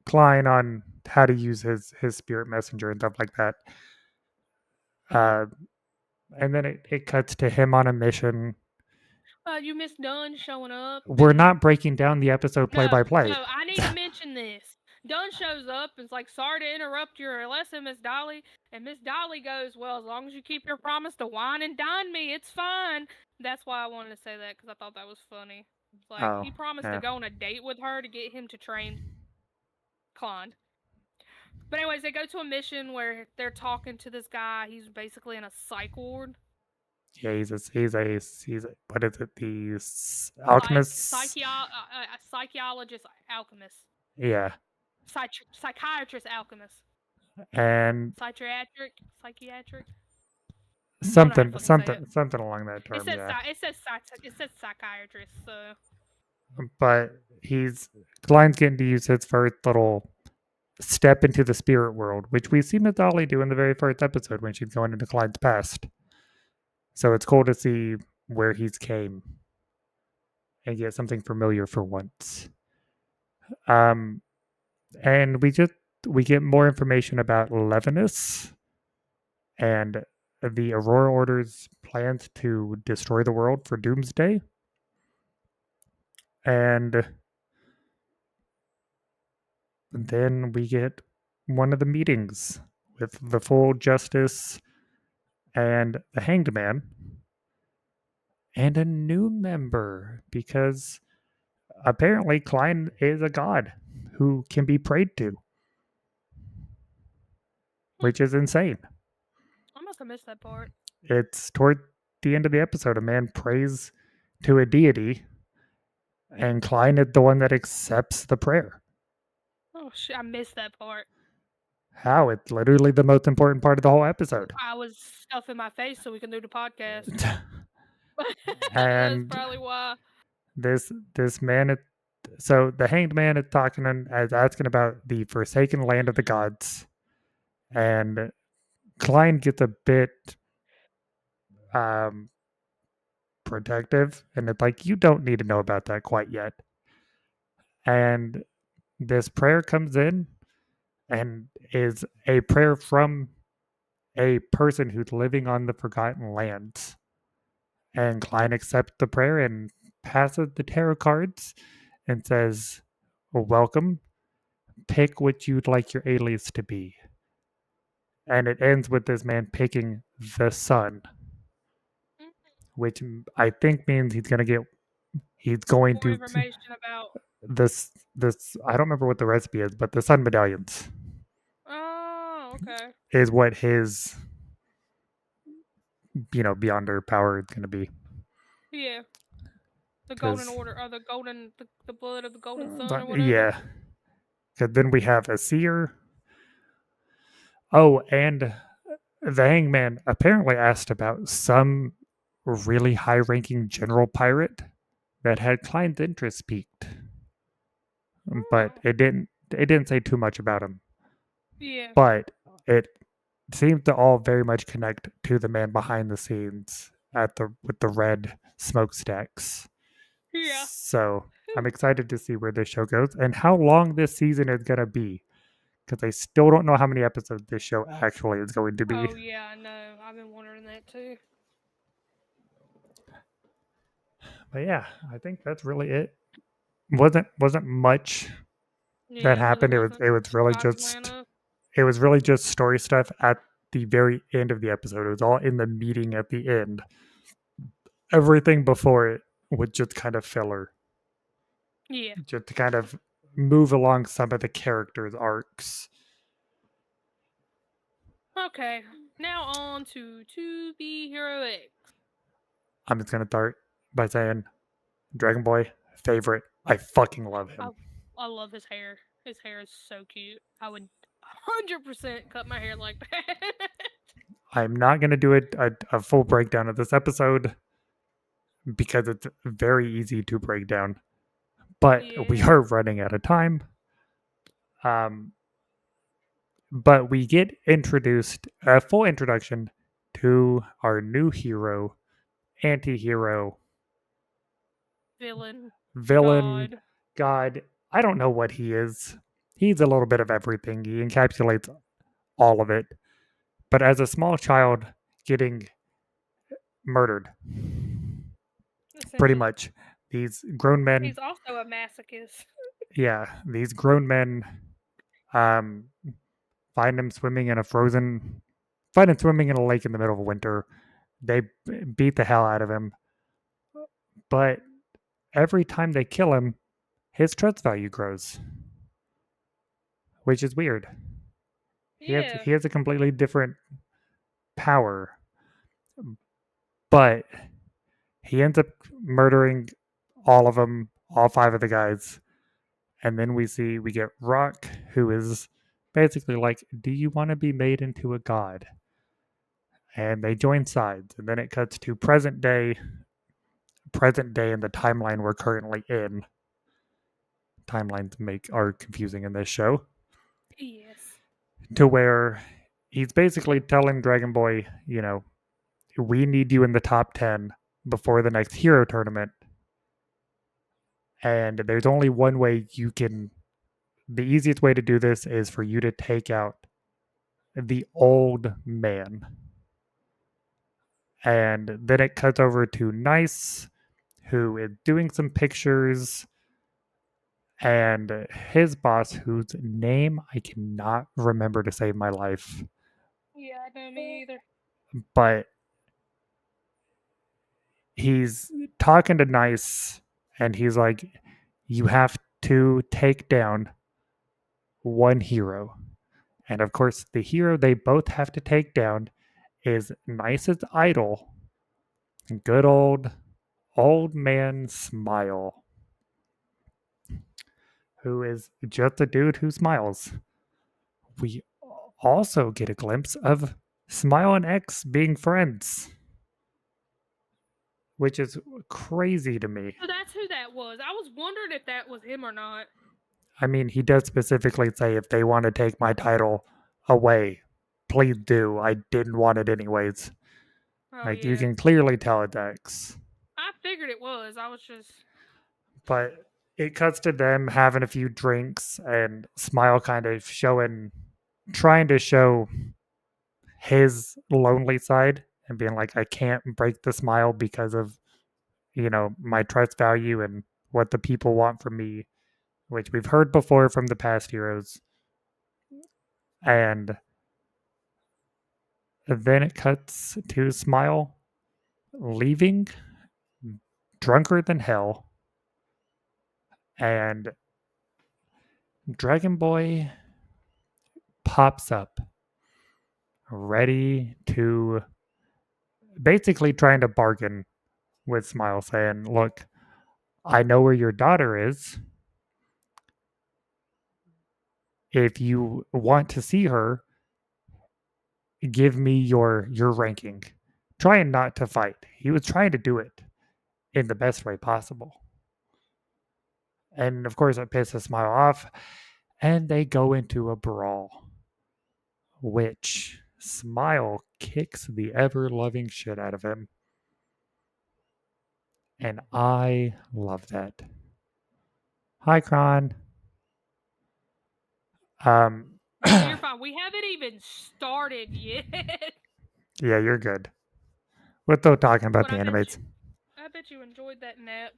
Klein on how to use his spirit messenger and stuff like that. Uh, and then it cuts to him on a mission. You missed Dunn showing up. We're not breaking down the episode play No, by play. no, I need to mention this. Dunn shows up and is like, "Sorry to interrupt your lesson, Miss Dolly." And Miss Dolly goes, "Well, as long as you keep your promise to wine and dine me, it's fine." That's why I wanted to say that because I thought that was funny. It's like Oh, he promised to yeah. go on a date with her to get him to train Klein. But anyways, they go to a mission where they're talking to this guy. He's basically in a psych ward. Yeah, he's a what is it? The alchemist. Psychologist alchemist. Yeah, Psychiatrist alchemist. and Psychiatric. I don't know how to fucking say it. something along that It term, says yeah. it says psychiatrist. So But Klein's getting to use his first little step into the spirit world, which we see Miss Dolly do in the very first episode when she's going into Klein's past. So it's cool to see where he's came and get something familiar for once. Um, and we get more information about Levinus and the Aurora Order's plans to destroy the world for Doomsday. And then we get one of the meetings with the full justice and the hanged man and a new member because apparently Klein is a god who can be prayed to, which is insane. I must have missed that part. It's toward the end of the episode. A man prays to a deity, and Klein is the one that accepts the prayer. Oh shit, I missed that part. How? It's literally the most important part of the whole episode. I was stuffing my face so we can do the podcast. That's And probably why. this man, so the hanged man is talking and asking about the forsaken land of the gods, and Klein gets a bit um, protective, and it's like you don't need to know about that quite yet. And this prayer comes in, and is a prayer from a person who's living on the forgotten lands. And Klein accepts the prayer and passes the tarot cards and says, "Welcome. Pick what you'd like your alias to be." And it ends with this man picking the sun, which I think means he's going More to information about. this I don't remember what the recipe is, but the sun medallions Oh, okay. is what his beyonder power is going to be. Yeah. The golden order, or the blood of the golden sun, or whatever. Yeah, because then we have a seer. Oh, and the hangman apparently asked about some really high-ranking general pirate that had Klein's interest peaked, but Oh. it didn't say too much about him. Yeah. But it seems to all very much connect to the man behind the scenes with the red smokestacks. Yeah. So I'm excited to see where this show goes and how long this season is gonna be, because I still don't know how many episodes this show actually is going to be. Oh yeah, I know. I've been wondering that too. But yeah, I think that's really it. Wasn't much that happened. It was really just story stuff at the very end of the episode. It was all in the meeting at the end. Everything before it was just kind of filler. Yeah. Just to kind of move along some of the characters' arcs. Okay. Now on to be heroic. I'm just gonna start by saying Dragon Boy, favorite. I fucking love him. I love his hair. His hair is so cute. I would 100% cut my hair like that. I'm not gonna do a full breakdown of this episode because it's very easy to break down. But we are running out of time. But we get introduced, a full introduction to our new hero, anti-hero, villain, god. I don't know what he is. He's a little bit of everything. He encapsulates all of it. But as a small child getting murdered, pretty much, these grown men. He's also a masochist. Yeah, these grown men find him swimming in a lake in the middle of winter. They beat the hell out of him. But every time they kill him, his trust value grows, which is weird. Yeah. He has a completely different power, but he ends up murdering all of them, all five of the guys, And then we get Rock, who is basically like, do you want to be made into a god? And they join sides. And then it cuts to present day in the timeline we're currently in. Timelines are confusing in this show. Yes. To where he's basically telling Dragon Boy, we need you in the top 10 before the next hero tournament. And there's only one way the easiest way to do this is for you to take out the old man. And then it cuts over to Nice, who is doing some pictures, and his boss, whose name I cannot remember to save my life. Yeah, no, me either. But he's talking to Nice, and he's like, you have to take down one hero. And of course, the hero they both have to take down is Nice's idol, good old man Smile, who is just a dude who smiles. We also get a glimpse of Smile and X being friends, which is crazy to me. So that's who that was. I was wondering if that was him or not. I mean, he does specifically say if they want to take my title away, please do. I didn't want it anyways. Oh, Like, you yeah. can clearly tell it's X. I figured it was. I was just. But it cuts to them having a few drinks and Smile kind of trying to show his lonely side and being like, I can't break the smile because of, my trust value and what the people want from me, which we've heard before from the past heroes. And then it cuts to Smile leaving drunker than hell. And Dragon Boy pops up ready to basically trying to bargain with Smile, saying, look, I know where your daughter is. If you want to see her, give me your ranking. Trying not to fight. He was trying to do it in the best way possible. And of course, it pisses Smile off, and they go into a brawl, which Smile kicks the ever loving shit out of him. And I love that. Hi, Kron. No, you're fine. We haven't even started yet. Yeah, you're good. We're still talking about But the animates. I bet you enjoyed that nap.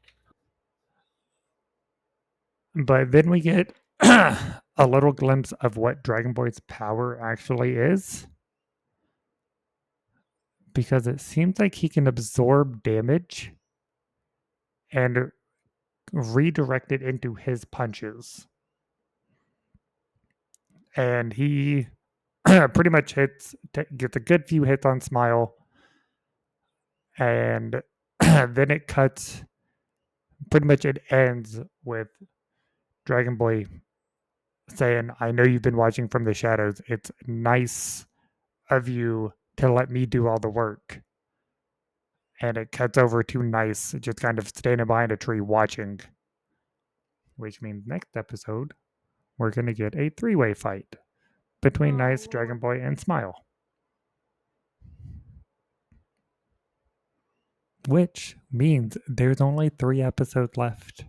But then we get a little glimpse of what Dragon Boy's power actually is. Because it seems like he can absorb damage and redirect it into his punches. And he pretty much gets a good few hits on Smile. And then it cuts, pretty much it ends with Dragon Boy saying, I know you've been watching from the shadows. It's nice of you to let me do all the work. And it cuts over to Nice, just kind of standing behind a tree watching. Which means next episode, we're going to get a 3-way fight between Nice, Lord. Dragon Boy, and Smile. Which means there's only 3 episodes left.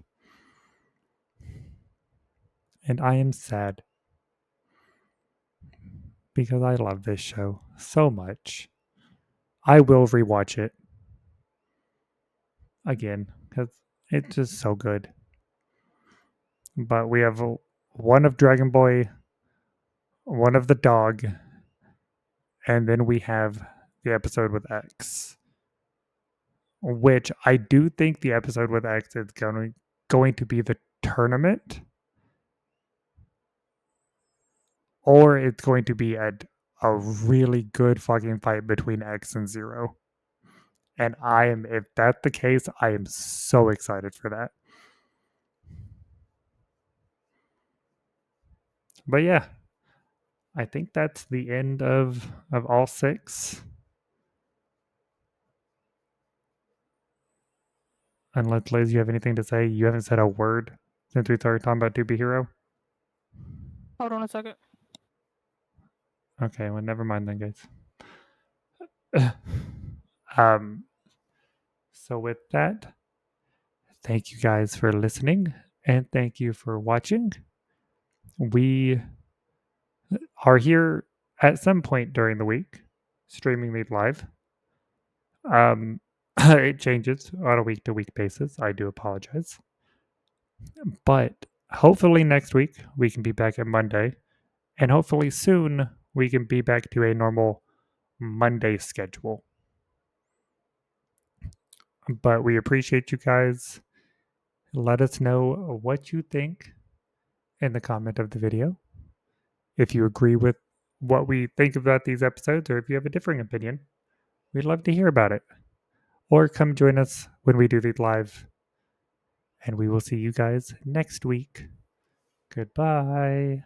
And I am sad. Because I love this show so much. I will rewatch it again because it's just so good. But we have one of Dragon Boy, one of the dog, and then we have the episode with X. Which I do think the episode with X is going to be the tournament. Or it's going to be a really good fucking fight between X and Zero. And if that's the case, I am so excited for that. But yeah, I think that's the end of all 6. Unless, Liz, you have anything to say? You haven't said a word since we started talking about To Be Hero? Hold on a second. Okay, well, never mind then, guys. um, so with that, thank you guys for listening and thank you for watching. We are here at some point during the week, streaming these live. It changes on a week to week basis. I do apologize. But hopefully next week we can be back at Monday. And hopefully soon we can be back to a normal Monday schedule. But we appreciate you guys. Let us know what you think in the comment of the video. If you agree with what we think about these episodes, or if you have a differing opinion, we'd love to hear about it. Or come join us when we do these live. And we will see you guys next week. Goodbye.